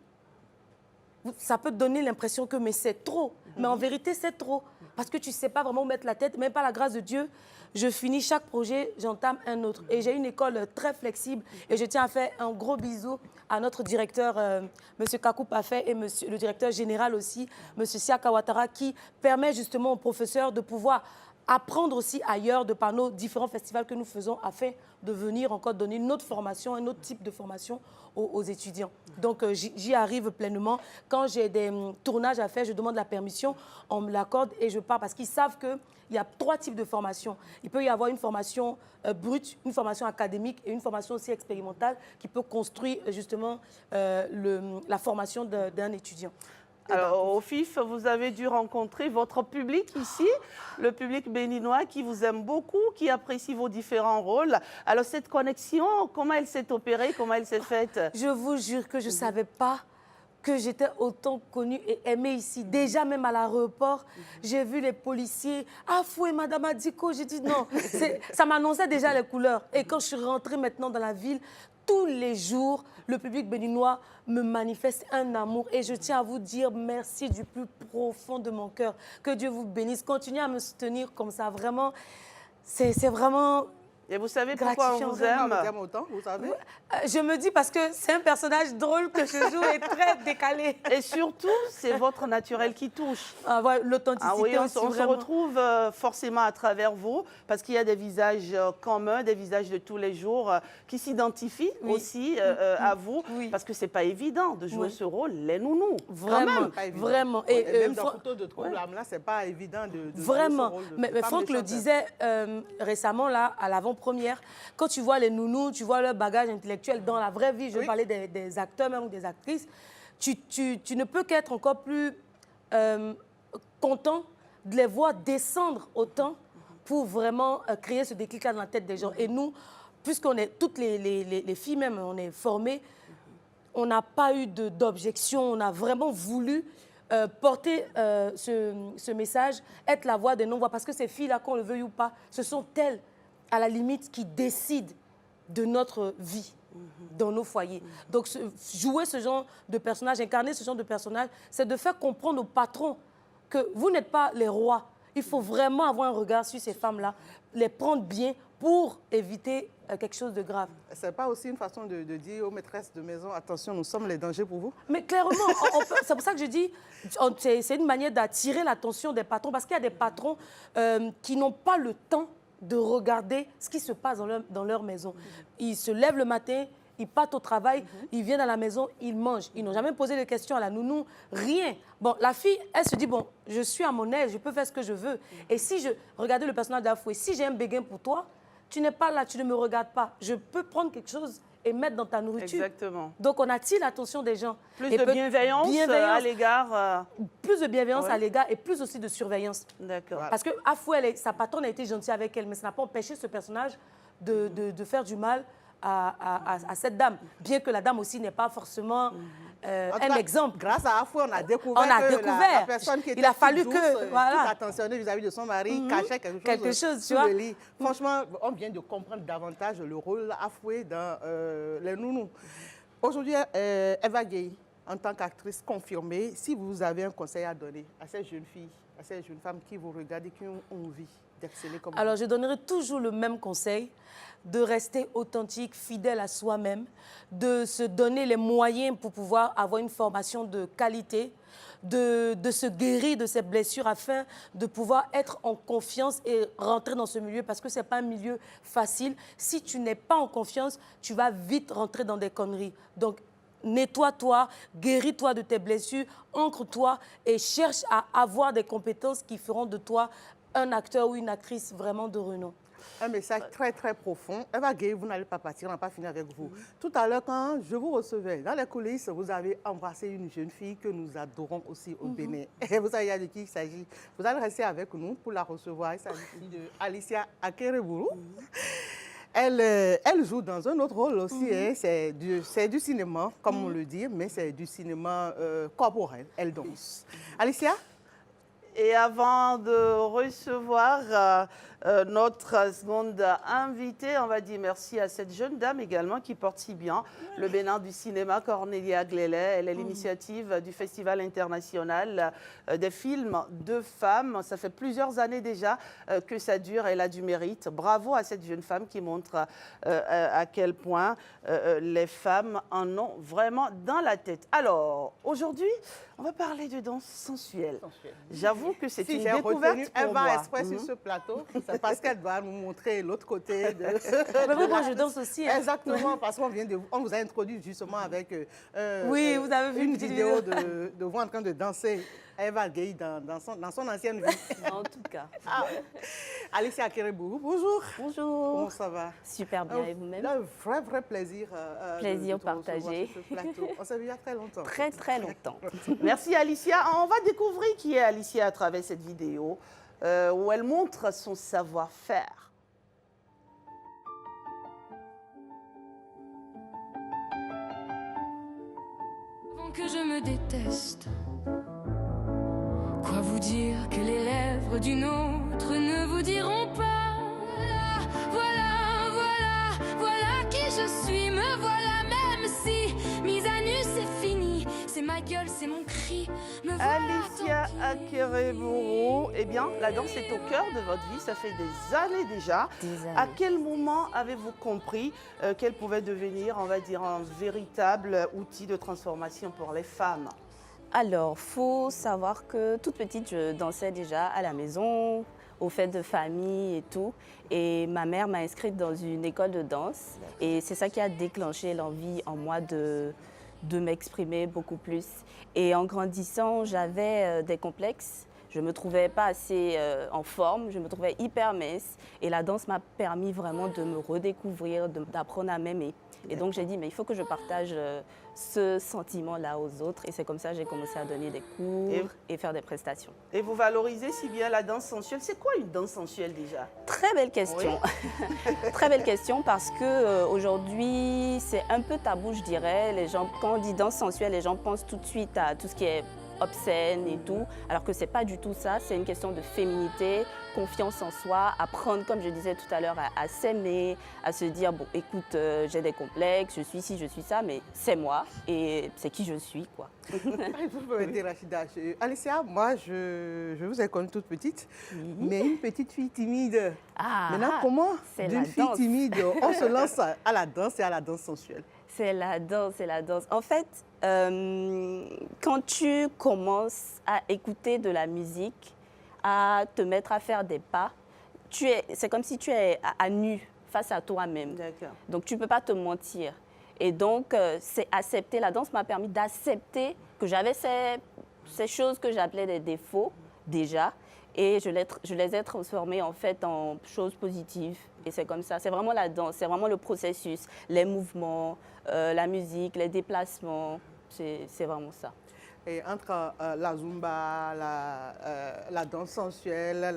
ça peut donner l'impression que c'est trop. Mais en vérité, c'est trop. Parce que tu ne sais pas vraiment où mettre la tête. Même par la grâce de Dieu, je finis chaque projet, j'entame un autre. Et j'ai une école très flexible. Et je tiens à faire un gros bisou à notre directeur, M. Kakou Pafé, et le directeur général aussi, M. Siaka Ouattara, qui permet justement aux professeurs de pouvoir apprendre aussi ailleurs de par nos différents festivals que nous faisons afin de venir encore donner une autre formation, un autre type de formation aux étudiants. Donc j'y arrive pleinement. Quand j'ai des tournages à faire, je demande la permission, on me l'accorde et je pars parce qu'ils savent qu'il y a 3 types de formations. Il peut y avoir une formation brute, une formation académique et une formation aussi expérimentale qui peut construire justement la formation d'un étudiant. Alors, au FIF, vous avez dû rencontrer votre public ici, le public béninois qui vous aime beaucoup, qui apprécie vos différents rôles. Alors, cette connexion, comment elle s'est opérée, comment elle s'est faite? Je vous jure que je ne savais pas que j'étais autant connue et aimée ici. Déjà, même à l'aéroport, j'ai vu les policiers. Ah, fouet, Madame Adiko. J'ai dit non. Ça m'annonçait déjà les couleurs. Et quand je suis rentrée maintenant dans la ville, tous les jours, le public béninois me manifeste un amour. Et je tiens à vous dire merci du plus profond de mon cœur. Que Dieu vous bénisse. Continuez à me soutenir comme ça. Vraiment, c'est vraiment Et vous savez pourquoi on vous aime? Autant, vous savez? Je me dis parce que c'est un personnage drôle que je joue et très décalé. Et surtout, c'est votre naturel qui touche. Ah, ouais, l'authenticité oui, on aussi, se retrouve forcément à travers vous, parce qu'il y a des visages communs, des visages de tous les jours qui s'identifient aussi à vous, parce que c'est pas évident de jouer ce rôle, les nounous. Vraiment, vraiment. Et même dans Photo de trouble, là, c'est pas évident de vraiment. jouer ce rôle. Mais Franck le disait récemment, là, à l'avant-première, quand tu vois les nounous, tu vois leur bagage intellectuel dans la vraie vie, je parlais des acteurs même ou des actrices, tu ne peux qu'être encore plus content de les voir descendre autant pour vraiment créer ce déclic-là dans la tête des gens. Et nous, puisqu'on est, toutes les filles même, on est formées, on n'a pas eu d'objection, on a vraiment voulu porter ce message, être la voix des non-voix, parce que ces filles-là, qu'on le veuille ou pas, ce sont elles, à la limite, qui décident de notre vie dans nos foyers. Donc, jouer ce genre de personnage, incarner ce genre de personnage, c'est de faire comprendre aux patrons que vous n'êtes pas les rois. Il faut vraiment avoir un regard sur ces femmes-là, les prendre bien pour éviter quelque chose de grave. Ce n'est pas aussi une façon de dire aux maîtresses de maison, attention, nous sommes les dangers pour vous? Mais clairement, c'est pour ça que je dis, c'est une manière d'attirer l'attention des patrons, parce qu'il y a des patrons qui n'ont pas le temps de regarder ce qui se passe dans leur maison. Ils se lèvent le matin, ils partent au travail, ils viennent à la maison, ils mangent. Ils n'ont jamais posé de questions à la nounou, rien. Bon, la fille, elle se dit, bon, je suis à mon aise, je peux faire ce que je veux. Et si je... Regardez le personnage d'Afoué, si j'ai un béguin pour toi, tu n'es pas là, tu ne me regardes pas. Je peux prendre quelque chose et mettre dans ta nourriture. Exactement. Donc, on attire l'attention des gens. Plus de bienveillance à l'égard... Plus de bienveillance à l'égard et plus aussi de surveillance. D'accord. Parce que Afoué, sa patronne a été gentille avec elle, mais ça n'a pas empêché ce personnage de faire du mal à cette dame. Bien que la dame aussi n'est pas forcément un exemple. Grâce à Afoué, on a découvert que la personne qui était il a fallu douce, que tout attentionnée vis-à-vis de son mari, cachait quelque chose tu vois. le lit. Franchement, on vient de comprendre davantage le rôle Afoué dans les nounous. Aujourd'hui, Eva Gueye, en tant qu'actrice confirmée, si vous avez un conseil à donner à ces jeunes filles, à ces jeunes femmes qui vous regardent et qui ont envie d'exceller comme vous. Alors, je donnerai toujours le même conseil, de rester authentique, fidèle à soi-même, de se donner les moyens pour pouvoir avoir une formation de qualité, de se guérir de ses blessures afin de pouvoir être en confiance et rentrer dans ce milieu parce que ce n'est pas un milieu facile. Si tu n'es pas en confiance, tu vas vite rentrer dans des conneries. Donc, nettoie-toi, guéris-toi de tes blessures, ancre-toi et cherche à avoir des compétences qui feront de toi un acteur ou une actrice vraiment de renom. Un message très, très profond. Eva Gueye, vous n'allez pas partir, on n'a pas fini avec vous. Tout à l'heure, quand je vous recevais dans les coulisses, vous avez embrassé une jeune fille que nous adorons aussi au Bénin. Et vous savez de qui il s'agit. Vous allez rester avec nous pour la recevoir. Il s'agit de Alicia Akereburu. Elle joue dans un autre rôle aussi. C'est du cinéma, comme on le dit, mais c'est du cinéma corporel. Elle danse. Alicia? Et avant de recevoir notre seconde invitée, on va dire merci à cette jeune dame également qui porte si bien le Bénin du cinéma, Cornelia Glélé. Elle est l'initiative du Festival international des films de femmes. Ça fait plusieurs années déjà que ça dure. Elle a du mérite. Bravo à cette jeune femme qui montre à quel point les femmes en ont vraiment dans la tête. Alors, aujourd'hui, on va parler de danse sensuelle. J'avoue que c'est une découverte pour moi. Elle va exprès sur ce plateau, c'est parce qu'elle doit nous montrer l'autre côté de... Mais moi, je danse aussi. Hein. Exactement, parce qu'on vous a introduit justement avec oui, vous avez vu une vidéo de vous en train de danser. Eva Gueye dans son ancienne vie. En tout cas. Alicia Akereburu, bonjour. Bonjour. Comment ça va? Super bien, et vous-même? Un vrai plaisir. Plaisir partagé. Sur ce plateau. On s'est vu il y a très longtemps. Très longtemps. Merci Alicia. On va découvrir qui est Alicia à travers cette vidéo où elle montre son savoir-faire. Avant que je me déteste, quoi vous dire que les lèvres d'une autre ne vous diront pas? Voilà qui je suis, me voilà même si mise à nu c'est fini, c'est ma gueule, c'est mon cri. Me voilà Alicia Akereboro, eh bien, la danse est au cœur de votre vie, ça fait des années déjà. À quel moment avez-vous compris qu'elle pouvait devenir, on va dire, un véritable outil de transformation pour les femmes? Alors, faut savoir que toute petite, je dansais déjà à la maison, aux fêtes de famille et tout. Et ma mère m'a inscrite dans une école de danse. Et c'est ça qui a déclenché l'envie en moi de m'exprimer beaucoup plus. Et en grandissant, j'avais des complexes. Je ne me trouvais pas assez en forme, je me trouvais hyper mince. Et la danse m'a permis vraiment de me redécouvrir, d'apprendre à m'aimer. Et donc j'ai dit, mais il faut que je partage ce sentiment-là aux autres. Et c'est comme ça que j'ai commencé à donner des cours et faire des prestations. Et vous valorisez si bien la danse sensuelle. C'est quoi une danse sensuelle déjà? Très belle question. Oui. Très belle question parce qu'aujourd'hui, c'est un peu tabou, je dirais. Les gens, quand on dit danse sensuelle, les gens pensent tout de suite à tout ce qui est obscène et tout, alors que c'est pas du tout ça, c'est une question de féminité, confiance en soi, apprendre, comme je disais tout à l'heure, à s'aimer, à se dire, bon, écoute, j'ai des complexes, je suis ci, je suis ça, mais c'est moi et c'est qui je suis, quoi. Vous pouvez dire, Rachida, Alicia, moi, je vous ai connue toute petite, mais une petite fille timide. Maintenant, comment d'une fille timide, on se lance à la danse et à la danse sensuelle? C'est la danse, c'est la danse. En fait, quand tu commences à écouter de la musique, à te mettre à faire des pas, c'est comme si tu es à nu face à toi-même. Donc, tu ne peux pas te mentir. Et donc, c'est accepter. La danse m'a permis d'accepter que j'avais ces choses que j'appelais des défauts déjà. Et je les ai transformées en fait en choses positives. Et c'est comme ça. C'est vraiment la danse, c'est vraiment le processus, les mouvements, la musique, les déplacements. C'est vraiment ça. Et entre la zumba, la danse sensuelle,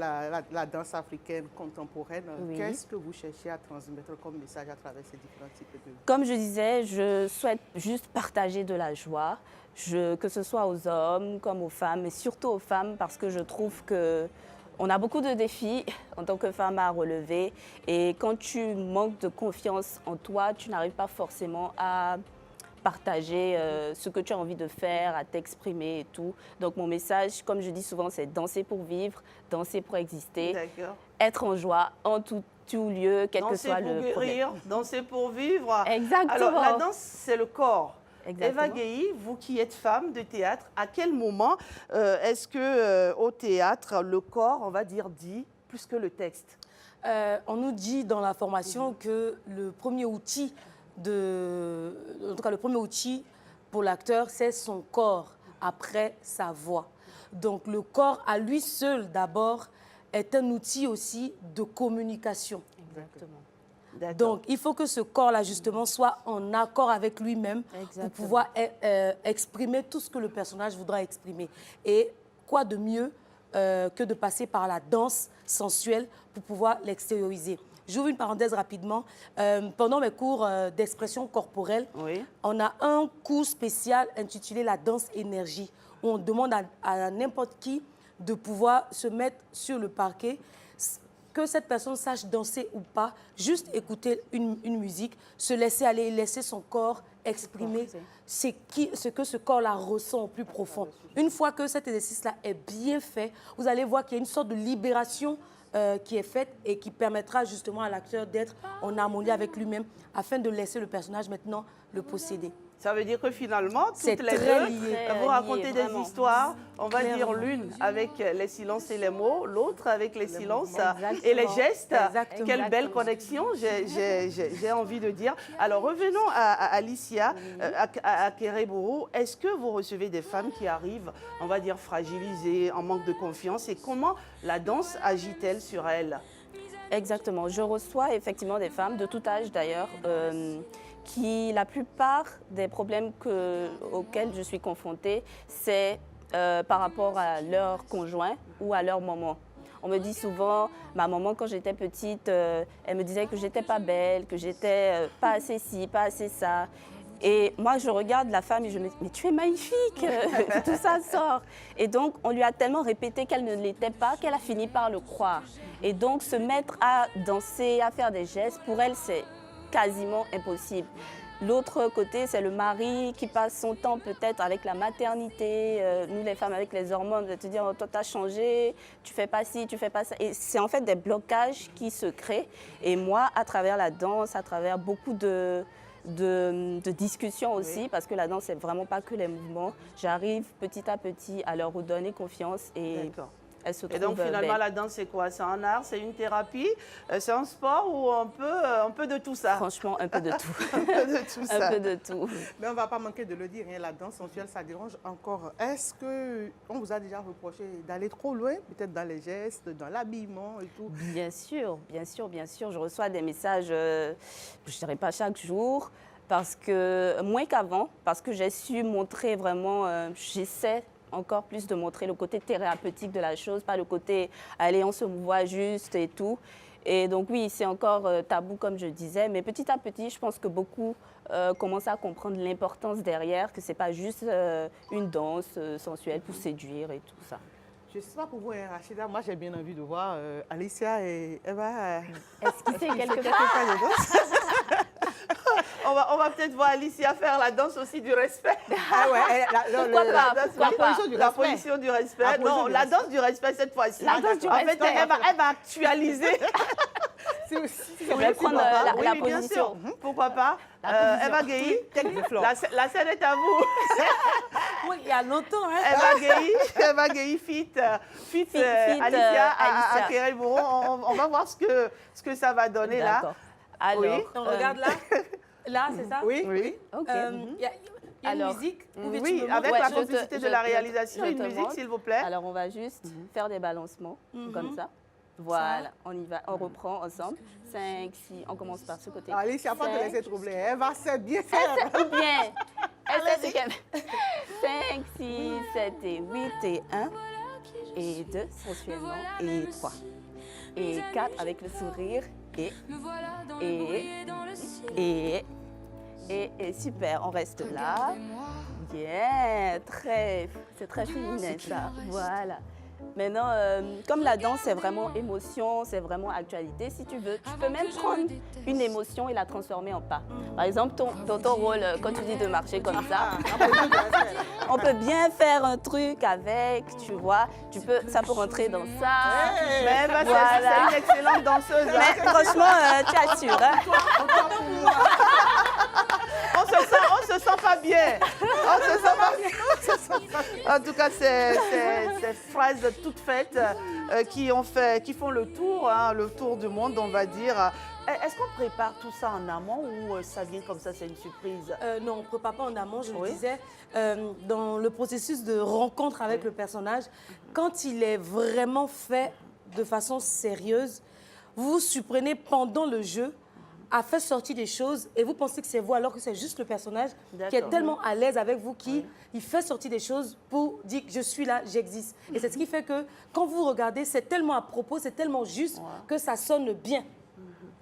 la danse africaine contemporaine, qu'est-ce que vous cherchez à transmettre comme message à travers ces différents types de... Comme je disais, je souhaite juste partager de la joie, que ce soit aux hommes comme aux femmes, mais surtout aux femmes parce que je trouve qu'on a beaucoup de défis en tant que femme à relever. Et quand tu manques de confiance en toi, tu n'arrives pas forcément à partager ce que tu as envie de faire, à t'exprimer et tout. Donc mon message, comme je dis souvent, c'est danser pour vivre, danser pour exister, être en joie en tout lieu, quel que soit le problème. Danser pour vivre. Exactement. Alors la danse, c'est le corps. Exactement. Eva Guéhi, vous qui êtes femme de théâtre, à quel moment est-ce que au théâtre, le corps, on va dire, dit plus que le texte? On nous dit dans la formation que le premier outil en tout cas, le premier outil pour l'acteur, c'est son corps, après sa voix. Donc, le corps, à lui seul, d'abord, est un outil aussi de communication. Exactement. Donc, il faut que ce corps-là, justement, soit en accord avec lui-même pour pouvoir exprimer tout ce que le personnage voudra exprimer. Et quoi de mieux que de passer par la danse sensuelle pour pouvoir l'extérioriser. J'ouvre une parenthèse rapidement. Pendant mes cours d'expression corporelle, on a un cours spécial intitulé la danse énergie, où on demande à n'importe qui de pouvoir se mettre sur le parquet, que cette personne sache danser ou pas, juste écouter une musique, se laisser aller, laisser son corps exprimer ce que ce corps-là ressent au plus profond. Une fois que cet exercice-là est bien fait, vous allez voir qu'il y a une sorte de libération qui est faite et qui permettra justement à l'acteur d'être en harmonie avec lui-même afin de laisser le personnage maintenant le posséder. Ça veut dire que finalement, toutes les deux, vous racontez des histoires, on va dire l'une avec les silences et les mots, l'autre avec les silences et les gestes. Quelle belle connexion, j'ai envie de dire. Alors revenons à Alicia Akereboro. Est-ce que vous recevez des femmes qui arrivent, on va dire, fragilisées, en manque de confiance, et comment la danse agit-elle sur elles? Exactement. Je reçois effectivement des femmes, de tout âge d'ailleurs, qui, la plupart des problèmes auxquels je suis confrontée, c'est par rapport à leur conjoint ou à leur maman. On me dit souvent, ma maman, quand j'étais petite, elle me disait que j'étais pas belle, que j'étais pas assez ci, pas assez ça. Et moi, je regarde la femme et je me dis, mais tu es magnifique, tout ça sort. Et donc, on lui a tellement répété qu'elle ne l'était pas qu'elle a fini par le croire. Et donc, se mettre à danser, à faire des gestes, pour elle, c'est quasiment impossible. L'autre côté, c'est le mari qui passe son temps peut-être avec la maternité. Nous, les femmes, avec les hormones, de te dire, oh, toi, tu as changé, tu fais pas ci, tu fais pas ça. Et c'est en fait des blocages qui se créent. Et moi, à travers la danse, à travers beaucoup de discussions aussi, parce que la danse, c'est vraiment pas que les mouvements. J'arrive petit à petit à leur redonner confiance et elles se trouvent Et donc finalement, belles. la danse, c'est quoi? C'est un art, c'est une thérapie, c'est un sport ou un peu de tout ça? Franchement, un peu de tout. Un peu de tout ça. Un peu de tout. Mais on ne va pas manquer de le dire, hein, la danse sensuelle, ça dérange encore. Est-ce qu'on vous a déjà reproché d'aller trop loin, peut-être dans les gestes, dans l'habillement et tout? Bien sûr, bien sûr, bien sûr. Je reçois des messages, je ne dirais pas chaque jour, parce que moins qu'avant, parce que j'ai su montrer vraiment, j'essaie encore plus de montrer le côté thérapeutique de la chose, pas le côté « allez, on se voit juste » et tout. Et donc oui, c'est encore tabou comme je disais, mais petit à petit, je pense que beaucoup commencent à comprendre l'importance derrière, que ce n'est pas juste une danse sensuelle pour séduire et tout ça. Je ne sais pas pour vous, hein, Rachida, moi j'ai bien envie de voir Alicia et Eva. Esquisser quelque part. On va peut-être voir Alicia faire la danse aussi du respect. Ah ouais, la position du respect. Non, la danse du respect cette fois-ci. La danse du respect. En fait, elle va actualiser. Vous voulez prendre la position? Pourquoi pas? Eva Gueye, la scène est à vous. Oui, il y a longtemps. Eva Gueye, fit Alicia à Kéré-Bourron. On va voir ce que ça va donner là. Alors, oui. On regarde là. Là, c'est ça? Oui. Ok. Il y a une musique? Oui, avec la complicité de la réalisation, une musique, s'il vous plaît. Alors, on va juste faire des balancements, comme ça. Voilà, on y va, on reprend ensemble. 5, 6, on commence par ce côté. Alicia, pas te laisser troubler. Elle va se bien faire. Elle sait bien. Elle sait ce qu'elle fait. 5, 6, 7 et 8 et 1. Et 2, sensuellement. Et 3. Et 4 avec le sourire. Et super, on reste là. Yeah, c'est très féminin ça. Voilà. Maintenant, comme la danse, c'est vraiment émotion, c'est vraiment actualité, si tu veux, tu peux même prendre une émotion et la transformer en pas. Par exemple, ton rôle, quand tu dis de marcher comme ça, on peut bien faire un truc avec, tu vois, ça peut rentrer dans ça. Mais c'est une excellente danseuse. Mais franchement, tu assures. Hein? On se sent pas bien. En tout cas, ces phrases toutes faites qui font le tour du monde, on va dire. Est-ce qu'on prépare tout ça en amont ou ça vient comme ça, c'est une surprise? Non, on ne prépare pas en amont, je le disais. Dans le processus de rencontre avec le personnage, quand il est vraiment fait de façon sérieuse, vous vous surprenez pendant le jeu à faire sortir des choses et vous pensez que c'est vous alors que c'est juste le personnage qui est tellement à l'aise avec vous il fait sortir des choses pour dire que je suis là, j'existe. Et c'est ce qui fait que quand vous regardez, c'est tellement à propos, c'est tellement juste que ça sonne bien.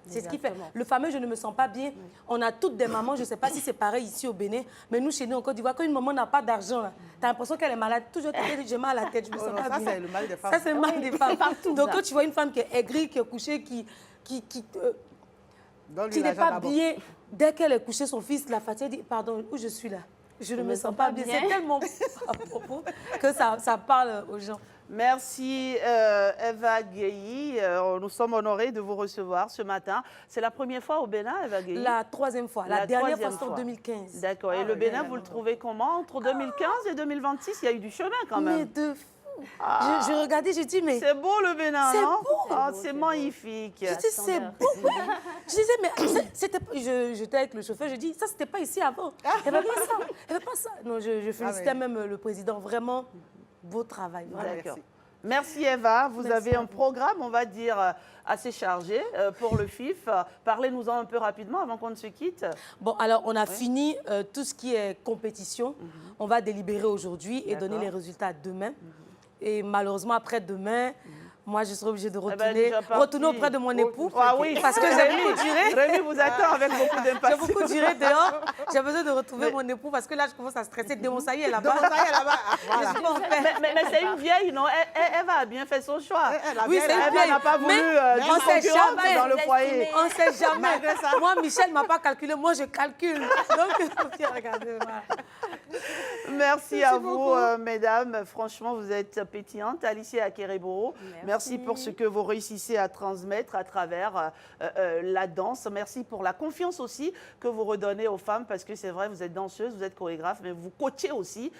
C'est ce qui fait. Le fameux « je ne me sens pas bien », on a toutes des mamans, je ne sais pas si c'est pareil ici au Bénin, mais nous, chez nous, en Côte d'Ivoire, quand une maman n'a pas d'argent, tu as l'impression qu'elle est malade. Toujours, j'ai mal à la tête, je ne me sens pas bien. Ça, c'est le mal des femmes. Ça, c'est le mal des femmes. Donc, quand tu vois une femme qui est aigrie, qui est couchée, qui n'est pas bien, dès qu'elle est couchée, son fils, la fatigue, dit « pardon, où je suis là? Je ne me sens pas bien. » C'est tellement à propos que ça parle aux gens. Merci Eva Gueye. Nous sommes honorés de vous recevoir ce matin. C'est la première fois au Bénin, Eva Gueye? La troisième fois. La dernière fois, c'était en 2015. D'accord. Et le Bénin, vous le trouvez comment? Entre 2015 et 2026, il y a eu du chemin quand même. Mais de fou. Je regardais, je dis, mais... C'est beau le Bénin, non? C'est beau. C'est magnifique. Je dis, c'est beau. Je disais, mais j'étais avec le chauffeur, je dis, ça, c'était pas ici avant. Il n'y avait pas ça. Il n'y avait pas ça. Non, je félicitais même le président. Vraiment, beau travail. D'accord. Merci Eva. Vous avez un programme, on va dire, assez chargé pour le FIF. Parlez-nous-en un peu rapidement avant qu'on ne se quitte. Bon, alors, on a fini tout ce qui est compétition. On va délibérer aujourd'hui et donner les résultats demain. Et malheureusement, après-demain, moi, je serai obligée de retourner auprès de mon époux. Ah oui, parce que j'ai beaucoup duré. Rémi vous attend avec beaucoup d'impatience. J'ai beaucoup duré dehors. J'ai besoin de retrouver mon époux parce que là, je commence à stresser. Demain, ça y est, là-bas. Voilà. Mais c'est une vieille, non? Elle va bien faire son choix. Oui, c'est une vieille. Elle n'a pas voulu on ne sait jamais dans le foyer. On ne sait jamais. Moi, Michel ne m'a pas calculé. Moi, je calcule. Donc, regardez. Merci à vous, mesdames. Franchement, vous êtes pétillantes. Alicia Akereboro, merci pour ce que vous réussissez à transmettre à travers la danse. Merci pour la confiance aussi que vous redonnez aux femmes, parce que c'est vrai, vous êtes danseuse, vous êtes chorégraphe, mais vous coachez aussi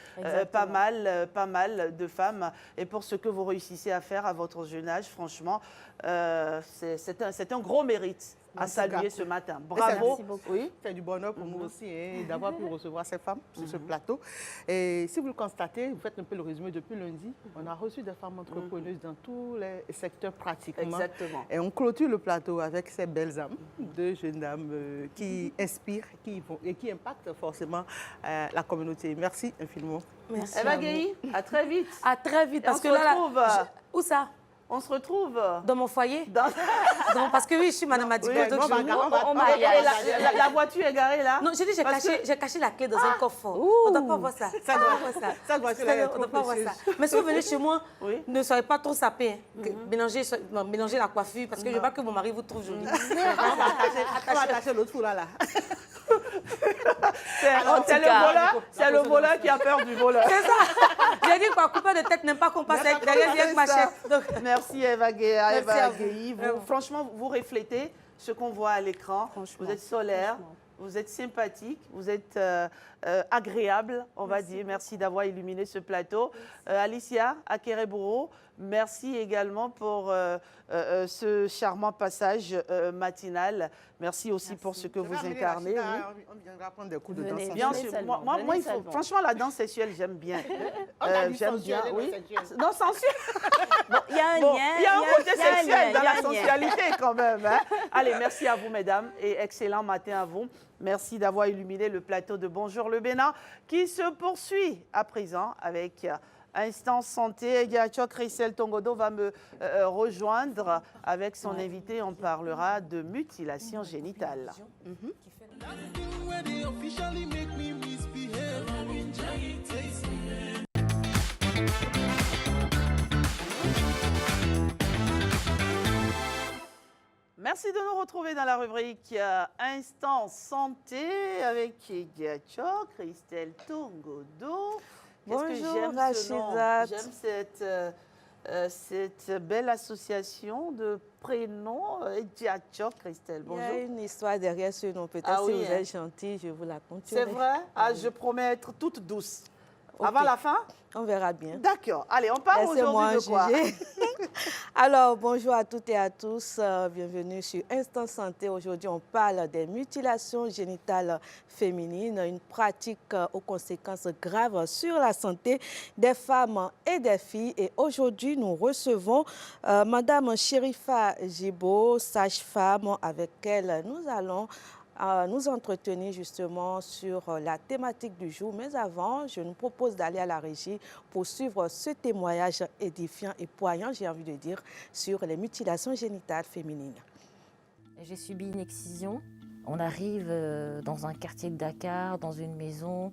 pas mal de femmes. Et pour ce que vous réussissez à faire à votre jeune âge, franchement, c'est un gros mérite à saluer ce matin. Bravo. Oui, c'est du bonheur pour nous aussi d'avoir pu recevoir ces femmes sur ce plateau. Et si vous le constatez, vous faites un peu le résumé depuis lundi, on a reçu des femmes entrepreneuses dans tous les secteurs pratiquement. Exactement. Et on clôture le plateau avec ces belles âmes, deux jeunes dames qui inspirent et qui impactent forcément la communauté. Merci infiniment. Merci. Eva Gueye, à très vite. À très vite. Parce que là, où ça? On se retrouve dans mon foyer. Non, parce que oui, je suis Madame Adigo. Oui, donc la voiture est garée là. Non, j'ai dit j'ai caché la clé dans un coffre. On ne doit pas voir ça. Ça doit pas voir ça. Mais si vous venez chez moi, ne soyez pas trop sapés. Mélangez la coiffure parce que je veux pas que mon mari vous trouve jolie. On va attacher l'autre foulard là. C'est le voleur qui a peur du voleur. C'est ça. J'ai dit quoi, couper de tête n'aime pas qu'on passe derrière ma chef. Merci Eva Gueye. Franchement, vous reflétez ce qu'on voit à l'écran. Vous êtes solaire, vous êtes sympathique, vous êtes agréable, on va dire. Merci d'avoir illuminé ce plateau. Alicia Akereboro, merci également pour ce charmant passage matinal. Merci aussi pour ce que vous incarnez. On viendra prendre des coups de danse. Bien sûr. Moi, franchement, la danse sexuelle, j'aime bien. J'aime bien, oui. Non, sensuelle. Il y a un lien. Il y a un côté sexuel dans la sensualité quand même. Allez, merci à vous, mesdames, et excellent matin à vous. Merci d'avoir illuminé le plateau de Bonjour le Bénin, qui se poursuit à présent avec Instant Santé. Giachok Christelle Tongodo va me rejoindre avec son invité. On parlera de mutilation génitale. Merci de nous retrouver dans la rubrique Instant Santé avec Giachok Christelle Tongodo. Bonjour Rachida. J'aime cette belle association de prénoms. Giachok Christelle, bonjour. Il y a une histoire derrière ce nom. Peut-être si vous êtes gentil, je vous la conterai. C'est vrai? Je promets être toute douce. Okay. Avant la fin? On verra bien. D'accord. Allez, on parle aujourd'hui de quoi? Alors, bonjour à toutes et à tous. Bienvenue sur Instant Santé. Aujourd'hui, on parle des mutilations génitales féminines, une pratique aux conséquences graves sur la santé des femmes et des filles. Et aujourd'hui, nous recevons Madame Chérifa Jibo, sage-femme, avec elle nous allons nous entretenir justement sur la thématique du jour. Mais avant, je nous propose d'aller à la régie pour suivre ce témoignage édifiant et poignant, j'ai envie de dire, sur les mutilations génitales féminines. J'ai subi une excision. On arrive dans un quartier de Dakar, dans une maison,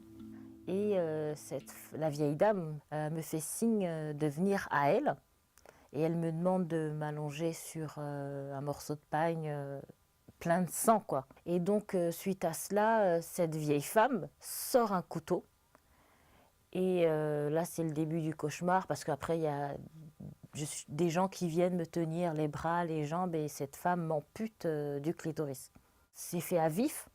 et la vieille dame me fait signe de venir à elle. Et elle me demande de m'allonger sur un morceau de pagne plein de sang, quoi. Et donc, suite à cela, cette vieille femme sort un couteau. Et là, c'est le début du cauchemar, parce qu'après, il y a des gens qui viennent me tenir les bras, les jambes, et cette femme m'ampute du clitoris. C'est fait à vif,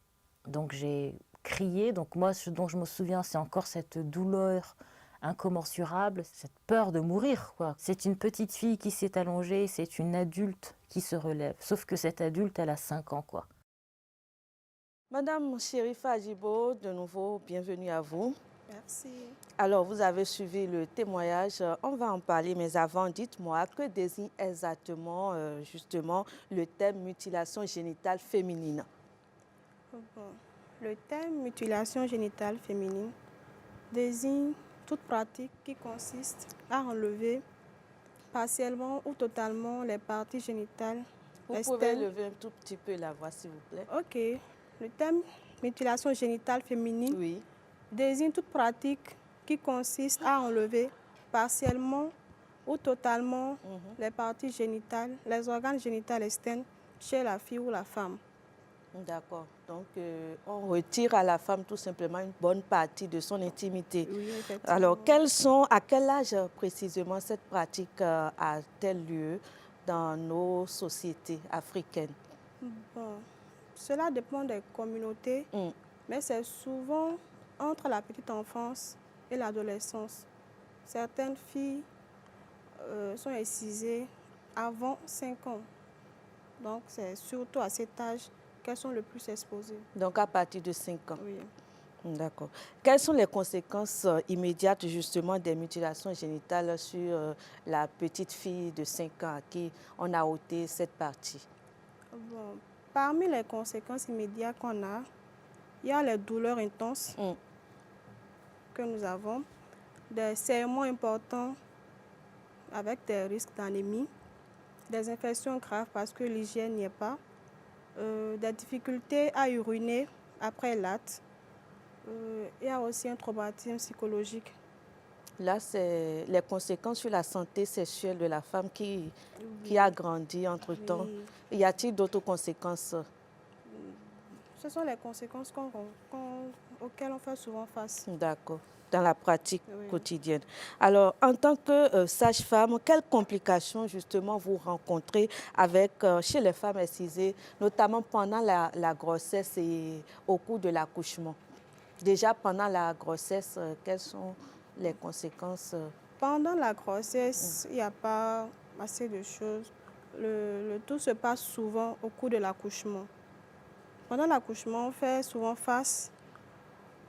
donc j'ai crié. Donc moi, ce dont je me souviens, c'est encore cette douleur incommensurable, cette peur de mourir, quoi. C'est une petite fille qui s'est allongée, c'est une adulte qui se relève. Sauf que cette adulte, elle a 5 ans, quoi. Madame Chérifa Jibo, de nouveau, bienvenue à vous. Merci. Alors, vous avez suivi le témoignage, on va en parler, mais avant, dites-moi, que désigne exactement, justement, le thème mutilation génitale féminine? Bon, le thème mutilation génitale féminine désigne toute pratique qui consiste à enlever partiellement ou totalement les parties génitales Vous pouvez lever un tout petit peu la voix, s'il vous plaît. Ok. Le terme mutilation génitale féminine désigne toute pratique qui consiste à enlever partiellement ou totalement les parties génitales, les organes génitaux externes chez la fille ou la femme. D'accord. Donc, on retire à la femme tout simplement une bonne partie de son intimité. Oui, effectivement. Alors, à quel âge précisément cette pratique a-t-elle lieu dans nos sociétés africaines? Bon, cela dépend des communautés, mais c'est souvent entre la petite enfance et l'adolescence. Certaines filles sont excisées avant 5 ans. Donc, c'est surtout à cet âge qu'elles sont le plus exposées. Donc, à partir de 5 ans. Oui. D'accord. Quelles sont les conséquences immédiates justement des mutilations génitales sur la petite fille de 5 ans à qui on a ôté cette partie? Bon, parmi les conséquences immédiates qu'on a, il y a les douleurs intenses que nous avons, des saignements importants avec des risques d'anémie, des infections graves parce que l'hygiène n'y est pas, des difficultés à uriner après l'acte. Il y a aussi un traumatisme psychologique. Là, c'est les conséquences sur la santé sexuelle de la femme qui a grandi entre-temps. Oui. Y a-t-il d'autres conséquences? Ce sont les conséquences auxquelles on fait souvent face. D'accord, dans la pratique quotidienne. Alors, en tant que sage-femme, quelles complications justement vous rencontrez chez les femmes excisées, notamment pendant la grossesse et au cours de l'accouchement? Déjà, pendant la grossesse, quelles sont les conséquences? Pendant la grossesse, il n'y a pas assez de choses. Le tout se passe souvent au cours de l'accouchement. Pendant l'accouchement, on fait souvent face,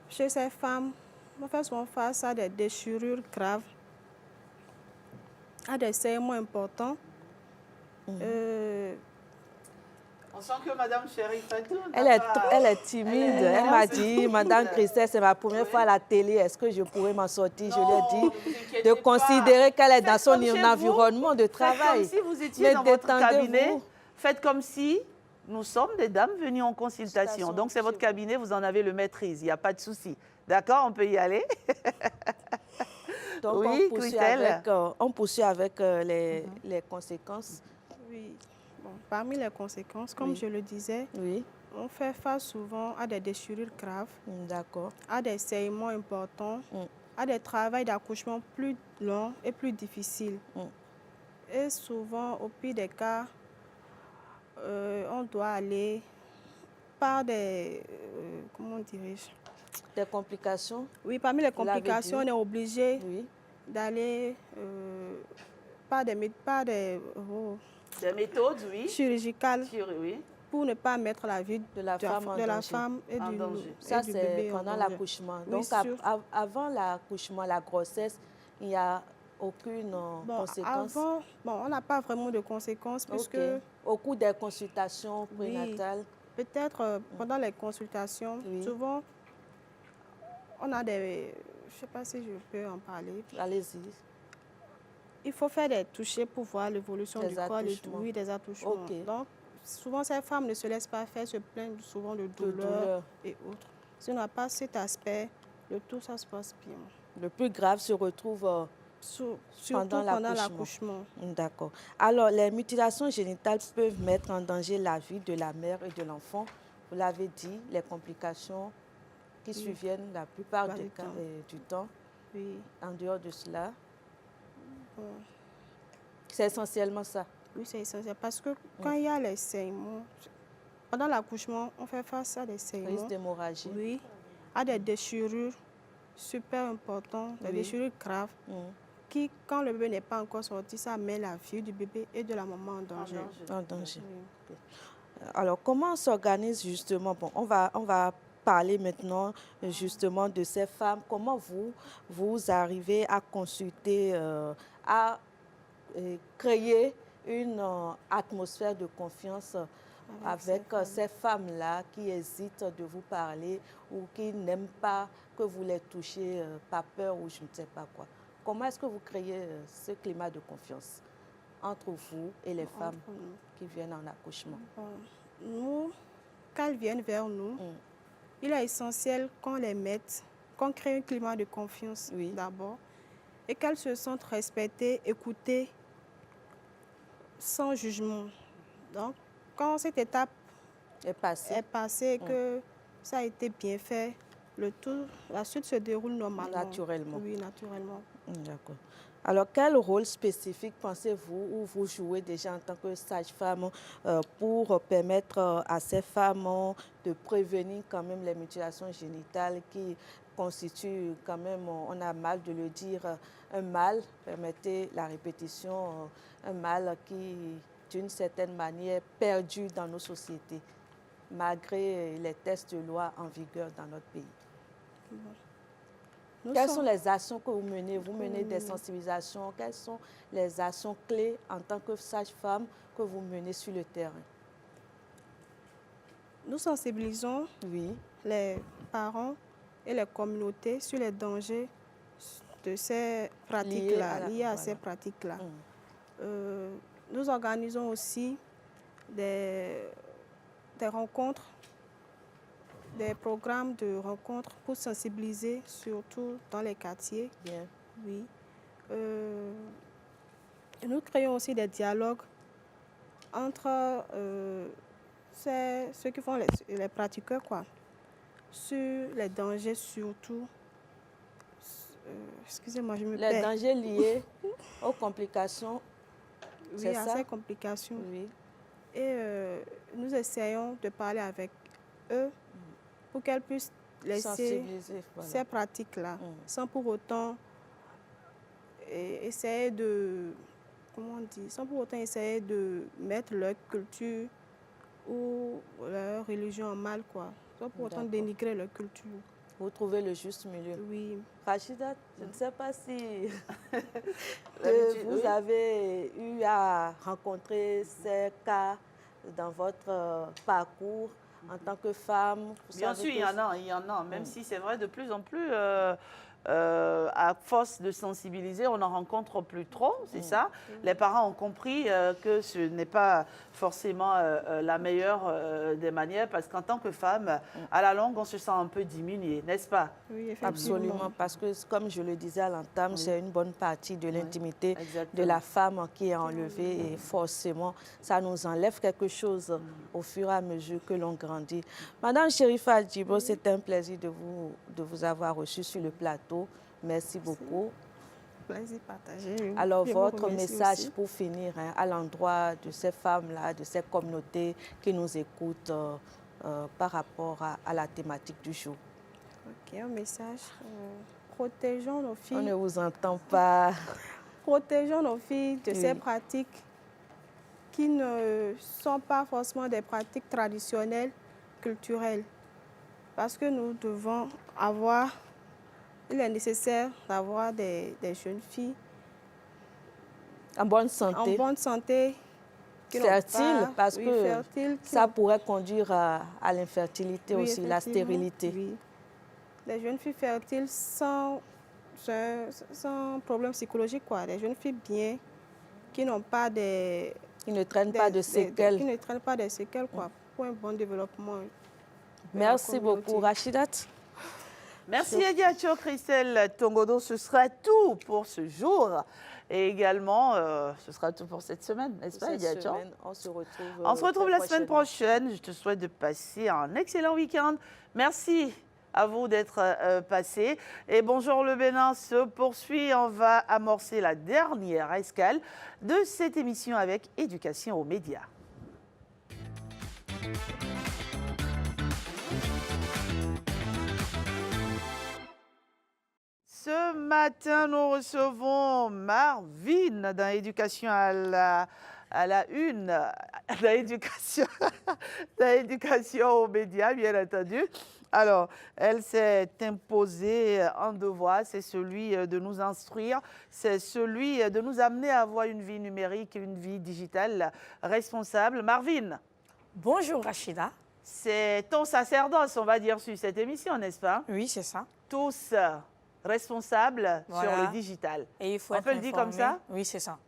chez ces femmes, on fait souvent face à des déchirures graves, à des saignements importants. On sent que Madame Chérie fait tout. Elle est timide. Elle m'a dit, Madame Christelle, c'est ma première fois à la télé, est-ce que je pourrais m'en sortir? Je lui ai dit de considérer qu'elle est dans son environnement de travail. Faites comme si vous étiez dans votre cabinet. Faites comme si nous sommes des dames venues en consultation. Donc c'est votre cabinet, vous en avez le maîtrise, il n'y a pas de souci. D'accord, on peut y aller. Donc oui, on poursuit avec les conséquences. Oui. Bon, parmi les conséquences, comme je le disais, on fait face souvent à des déchirures graves, à des saignements importants, à des travaux d'accouchement plus longs et plus difficiles. Et souvent, au pire des cas, on doit aller par des... comment dirais-je? Des complications? Oui, parmi les complications, on est obligé d'aller par des méthodes chirurgicales pour ne pas mettre la vie de la femme et du danger. Ça, c'est pendant l'accouchement. Donc, avant l'accouchement, la grossesse, il n'y a aucune conséquence? Avant, on n'a pas vraiment de conséquences puisque... Au cours des consultations prénatales? Peut-être pendant les consultations, souvent, on a des... Je ne sais pas si je peux en parler. Allez-y. Il faut faire des touchés pour voir l'évolution du corps. Oui, des attouchements. Donc, souvent, ces femmes ne se laissent pas faire, se plaignent souvent de douleurs et autres. Si on n'a pas cet aspect, le tout, ça se passe bien. Le plus grave se retrouve surtout pendant l'accouchement. D'accord. Alors, les mutilations génitales peuvent mettre en danger la vie de la mère et de l'enfant. Vous l'avez dit, les complications qui surviennent la plupart du temps. Oui. En dehors de cela, c'est essentiellement ça. Oui, c'est essentiel parce que quand il y a les saignements, pendant l'accouchement, on fait face à des saignements. Risque d'hémorragie. Oui, à des déchirures super importantes, des déchirures graves, qui, quand le bébé n'est pas encore sorti, ça met la vie du bébé et de la maman en danger. En danger. Oui. Alors, comment on s'organise justement? Bon, on va parler maintenant justement de ces femmes. Comment vous arrivez à consulter, à créer une atmosphère de confiance avec ces femmes-là qui hésitent de vous parler ou qui n'aiment pas que vous les touchiez par peur ou je ne sais pas quoi? Comment est-ce que vous créez ce climat de confiance? entre vous et les femmes qui viennent en accouchement? Nous, quand elles viennent vers nous, il est essentiel qu'on les mette, qu'on crée un climat de confiance d'abord et qu'elles se sentent respectées, écoutées, sans jugement. Donc, quand cette étape est passée et que ça a été bien fait, la suite se déroule normalement. Naturellement. Oui, naturellement. D'accord. Alors, quel rôle spécifique pensez-vous ou vous jouez déjà en tant que sage-femme pour permettre à ces femmes de prévenir quand même les mutilations génitales qui constituent quand même, on a mal de le dire, un mal, permettez la répétition, un mal qui, d'une certaine manière, perdu dans nos sociétés, malgré les textes de loi en vigueur dans notre pays? Quelles sont les actions que vous menez? Vous menez des sensibilisations. Quelles sont les actions clés en tant que sage-femme que vous menez sur le terrain? Nous sensibilisons les parents et les communautés sur les dangers de ces pratiques-là, liées à ces pratiques-là. Nous organisons aussi des rencontres, des programmes de rencontres pour sensibiliser, surtout dans les quartiers. Bien. Oui. Nous créons aussi des dialogues entre ceux qui font les pratiqueurs, sur les dangers surtout. Excusez-moi, je me perds. Les dangers liés aux complications. Oui, à ces complications. Oui. Et nous essayons de parler avec eux pour qu'elles puissent laisser ces pratiques-là, sans pour autant essayer de, sans pour autant essayer de mettre leur culture ou leur religion en mal, sans pour autant dénigrer leur culture. Vous trouvez le juste milieu. Oui. Rachida, je ne sais pas si vous avez eu à rencontrer ces cas dans votre parcours en tant que femme. Bien sûr, il y en a. Même si c'est vrai, de plus en plus, à force de sensibiliser, on n'en rencontre plus trop, c'est ça. Les parents ont compris que ce n'est pas forcément la meilleure des manières, parce qu'en tant que femme, à la longue, on se sent un peu diminué, n'est-ce pas? Oui, effectivement. Absolument, parce que comme je le disais à l'entame, c'est une bonne partie de l'intimité de la femme qui est enlevée et forcément, ça nous enlève quelque chose au fur et à mesure que l'on grandit. Madame Chérifa Adjibo, c'est un plaisir de vous avoir reçu sur le plateau. Merci beaucoup. Plaisir partagé. Alors, votre message aussi pour finir à l'endroit de ces femmes-là, de ces communautés qui nous écoutent par rapport à la thématique du jour. Ok, un message. Protégeons nos filles. On ne vous entend pas. Protégeons nos filles de ces pratiques qui ne sont pas forcément des pratiques traditionnelles, culturelles. Parce que nous devons avoir, il est nécessaire d'avoir des jeunes filles en bonne santé. En bonne santé. Fertile, parce que ça pourrait conduire à l'infertilité aussi, la stérilité. Oui. Des jeunes filles fertiles sans problème psychologique, des jeunes filles bien, qui n'ont pas des... Qui ne traînent pas de séquelles. Qui ne traînent pas de séquelles, pour un bon développement. Merci beaucoup, Rachidat. Merci Ediacho, Christelle Tongodo. Ce sera tout pour ce jour. Et également, ce sera tout pour cette semaine, n'est-ce pas, Ediacho? On se retrouve la semaine prochaine. Je te souhaite de passer un excellent week-end. Merci à vous d'être passés. Et Bonjour le Bénin se poursuit. On va amorcer la dernière escale de cette émission avec Éducation aux médias. Ce matin, nous recevons Marvin dans Éducation à la une, dans Éducation aux médias, bien entendu. Alors, elle s'est imposée un devoir, c'est celui de nous instruire, c'est celui de nous amener à avoir une vie numérique, une vie digitale responsable. Marvin. Bonjour Rachida. C'est ton sacerdoce, on va dire, sur cette émission, n'est-ce pas? Oui, c'est ça. Tous responsables sur le digital. Et il faut on peut le dire comme ça? Oui, c'est ça.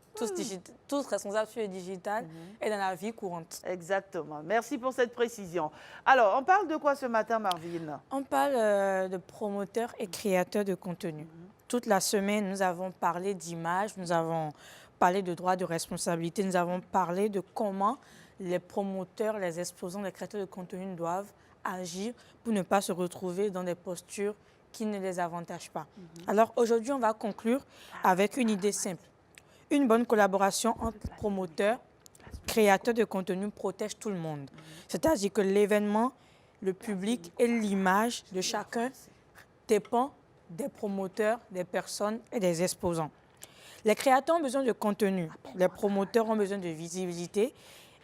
tous responsables sur le digital et dans la vie courante. Exactement. Merci pour cette précision. Alors, on parle de quoi ce matin, Marvin? On parle de promoteurs et créateurs de contenu. Toute la semaine, nous avons parlé d'image, nous avons parlé de droits de responsabilité, nous avons parlé de comment les promoteurs, les exposants, les créateurs de contenu doivent agir pour ne pas se retrouver dans des postures qui ne les avantagent pas. Alors aujourd'hui, on va conclure avec une idée simple. Une bonne collaboration entre promoteurs, créateurs de contenu protège tout le monde. C'est-à-dire que l'événement, le public et l'image de chacun dépend des promoteurs, des personnes et des exposants. Les créateurs ont besoin de contenu, les promoteurs ont besoin de visibilité,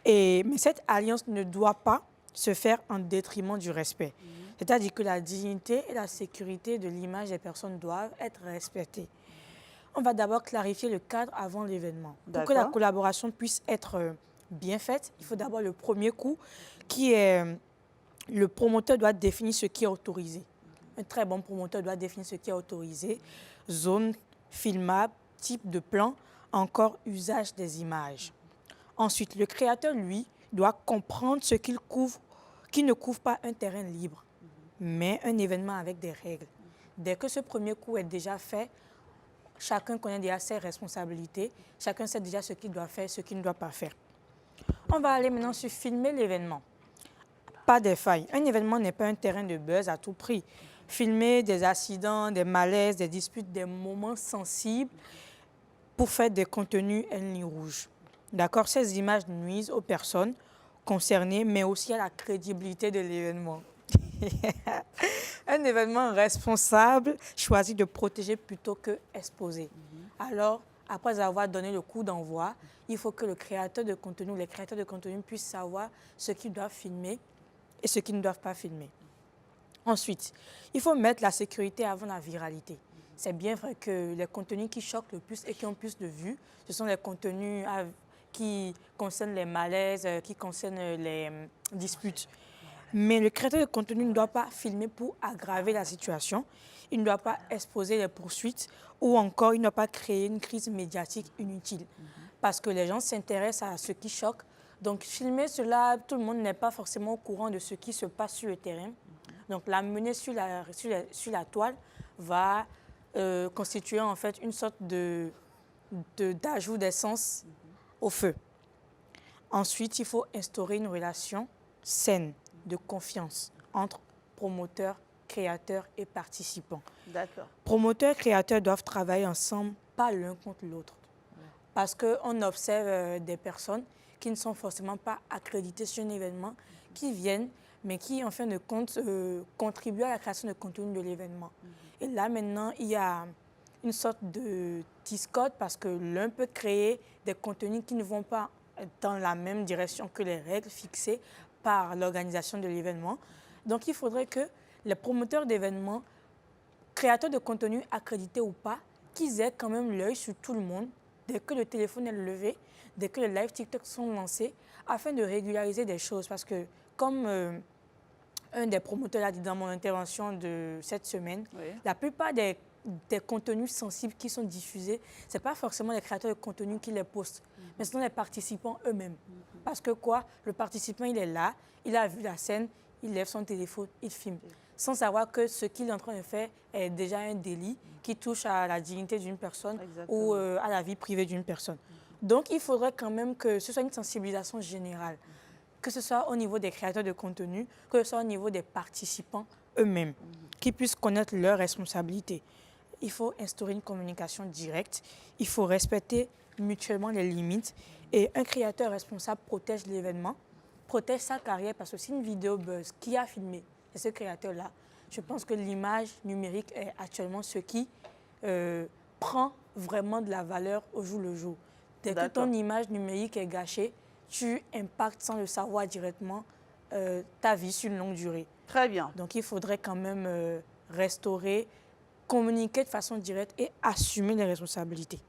mais cette alliance ne doit pas se faire en détriment du respect. C'est-à-dire que la dignité et la sécurité de l'image des personnes doivent être respectées. On va d'abord clarifier le cadre avant l'événement. Pour que la collaboration puisse être bien faite, il faut d'abord le premier coup, qui est le promoteur doit définir ce qui est autorisé. Un très bon promoteur doit définir ce qui est autorisé, zone filmable, type de plan, encore usage des images. Ensuite, le créateur, lui, doit comprendre ce qu'il couvre, qui ne couvre pas un terrain libre, mais un événement avec des règles. Dès que ce premier coup est déjà fait, chacun connaît déjà ses responsabilités, chacun sait déjà ce qu'il doit faire, ce qu'il ne doit pas faire. On va aller maintenant sur filmer l'événement. Pas des failles. Un événement n'est pas un terrain de buzz à tout prix. Filmer des accidents, des malaises, des disputes, des moments sensibles pour faire des contenus en ligne rouge. D'accord? Ces images nuisent aux personnes concernées, mais aussi à la crédibilité de l'événement. Un événement responsable choisit de protéger plutôt que exposer. Alors, après avoir donné le coup d'envoi, il faut que le créateur de contenu, les créateurs de contenu puissent savoir ce qu'ils doivent filmer et ce qu'ils ne doivent pas filmer. Ensuite, il faut mettre la sécurité avant la viralité. C'est bien vrai que les contenus qui choquent le plus et qui ont plus de vues, ce sont les contenus qui concernent les malaises, qui concernent les disputes. Mais le créateur de contenu ne doit pas filmer pour aggraver la situation. Il ne doit pas exposer les poursuites ou encore il ne doit pas créer une crise médiatique inutile. Parce que les gens s'intéressent à ce qui choque. Donc filmer cela, tout le monde n'est pas forcément au courant de ce qui se passe sur le terrain. Donc l'amener sur la toile va constituer en fait une sorte d'ajout d'essence au feu. Ensuite, il faut instaurer une relation saine de confiance entre promoteurs, créateurs et participants. D'accord. Promoteurs et créateurs doivent travailler ensemble, pas l'un contre l'autre. Parce qu'on observe des personnes qui ne sont forcément pas accréditées sur un événement, qui viennent, mais qui, en fin de compte, contribuent à la création de contenu de l'événement. Et là, maintenant, il y a une sorte de discorde parce que l'un peut créer des contenus qui ne vont pas dans la même direction que les règles fixées par l'organisation de l'événement. Donc, il faudrait que les promoteurs d'événements, créateurs de contenu accrédités ou pas, qu'ils aient quand même l'œil sur tout le monde dès que le téléphone est levé, dès que les live TikTok sont lancés, afin de régulariser des choses. Parce que, comme un des promoteurs l'a dit dans mon intervention de cette semaine, la plupart des contenus sensibles qui sont diffusés, ce n'est pas forcément les créateurs de contenu qui les postent, mais ce sont les participants eux-mêmes. Parce que quoi? Le participant, il est là, il a vu la scène, il lève son téléphone, il filme, sans savoir que ce qu'il est en train de faire est déjà un délit qui touche à la dignité d'une personne ou à la vie privée d'une personne. Donc, il faudrait quand même que ce soit une sensibilisation générale, que ce soit au niveau des créateurs de contenu, que ce soit au niveau des participants eux-mêmes, qui puissent connaître leurs responsabilités. Il faut instaurer une communication directe, il faut respecter mutuellement les limites et un créateur responsable protège l'événement, protège sa carrière parce que si une vidéo buzz, qui a filmé et ce créateur-là, je pense que l'image numérique est actuellement ce qui prend vraiment de la valeur au jour le jour. Dès que ton image numérique est gâchée, tu impactes sans le savoir directement ta vie sur une longue durée. Très bien. Donc il faudrait quand même restaurer, communiquer de façon directe et assumer les responsabilités.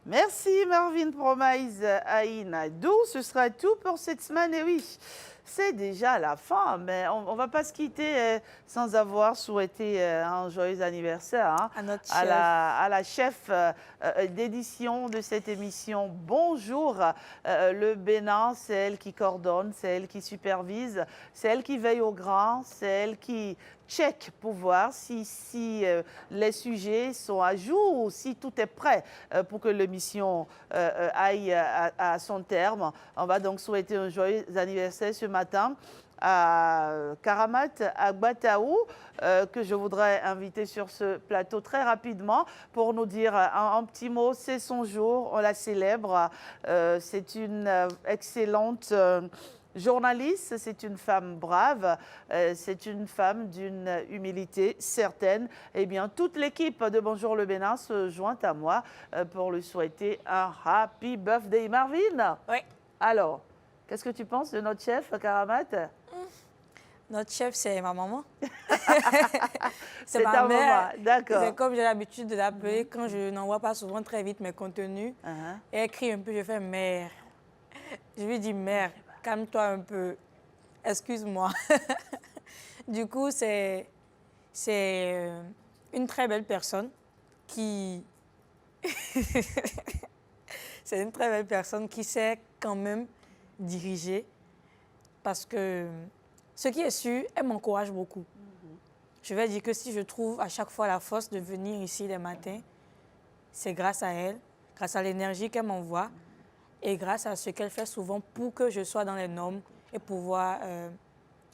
Merci Marvin Promise Aïnadou. Ce sera tout pour cette semaine. Et oui, c'est déjà la fin, mais on ne va pas se quitter sans avoir souhaité un joyeux anniversaire hein, à notre chef. À la chef d'édition de cette émission. Bonjour, le Bénin, c'est elle qui coordonne, c'est elle qui supervise, c'est elle qui veille au grain, c'est elle qui check pour voir si les sujets sont à jour ou si tout est prêt pour que l'émission aille à son terme. On va donc souhaiter un joyeux anniversaire ce matin à Karamat Agbataou, que je voudrais inviter sur ce plateau très rapidement pour nous dire un petit mot. C'est son jour, on la célèbre. C'est une excellente journaliste, c'est une femme brave, c'est une femme d'une humilité certaine. Eh bien, toute l'équipe de Bonjour le Bénin se joint à moi pour lui souhaiter un happy birthday. Marvin? Oui. Alors, qu'est-ce que tu penses de notre chef, Karamat? Notre chef, c'est ma maman. C'est ma mère. D'accord. C'est comme j'ai l'habitude de l'appeler quand je n'envoie pas souvent très vite mes contenus. Et elle crie un peu, je fais mère. Je lui dis mère. Calme-toi un peu, excuse-moi. Du coup, c'est une très belle personne qui... c'est une très belle personne qui sait quand même diriger parce que ce qui est sûr, elle m'encourage beaucoup. Je vais dire que si je trouve à chaque fois la force de venir ici les matins, c'est grâce à elle, grâce à l'énergie qu'elle m'envoie. Et grâce à ce qu'elle fait souvent pour que je sois dans les normes et pouvoir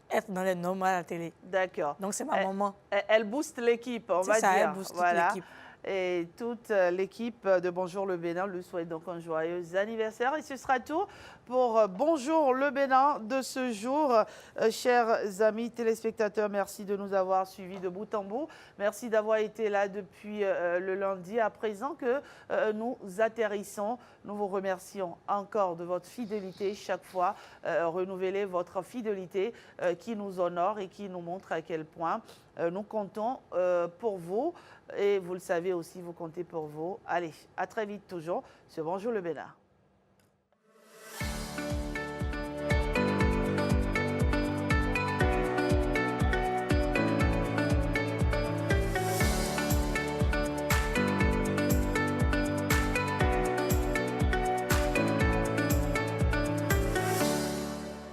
être dans les normes à la télé. D'accord. Donc, c'est ma maman. Elle booste l'équipe, on va dire. Elle booste toute l'équipe. Et toute l'équipe de Bonjour le Bénin lui souhaite donc un joyeux anniversaire. Et ce sera tout pour Bonjour le Bénin de ce jour. Chers amis téléspectateurs, merci de nous avoir suivis de bout en bout. Merci d'avoir été là depuis le lundi à présent que nous atterrissons. Nous vous remercions encore de votre fidélité chaque fois. Renouvelez votre fidélité qui nous honore et qui nous montre à quel point nous comptons pour vous. Et vous le savez aussi, vous comptez pour vous. Allez, à très vite toujours sur Bonjour le Bénin.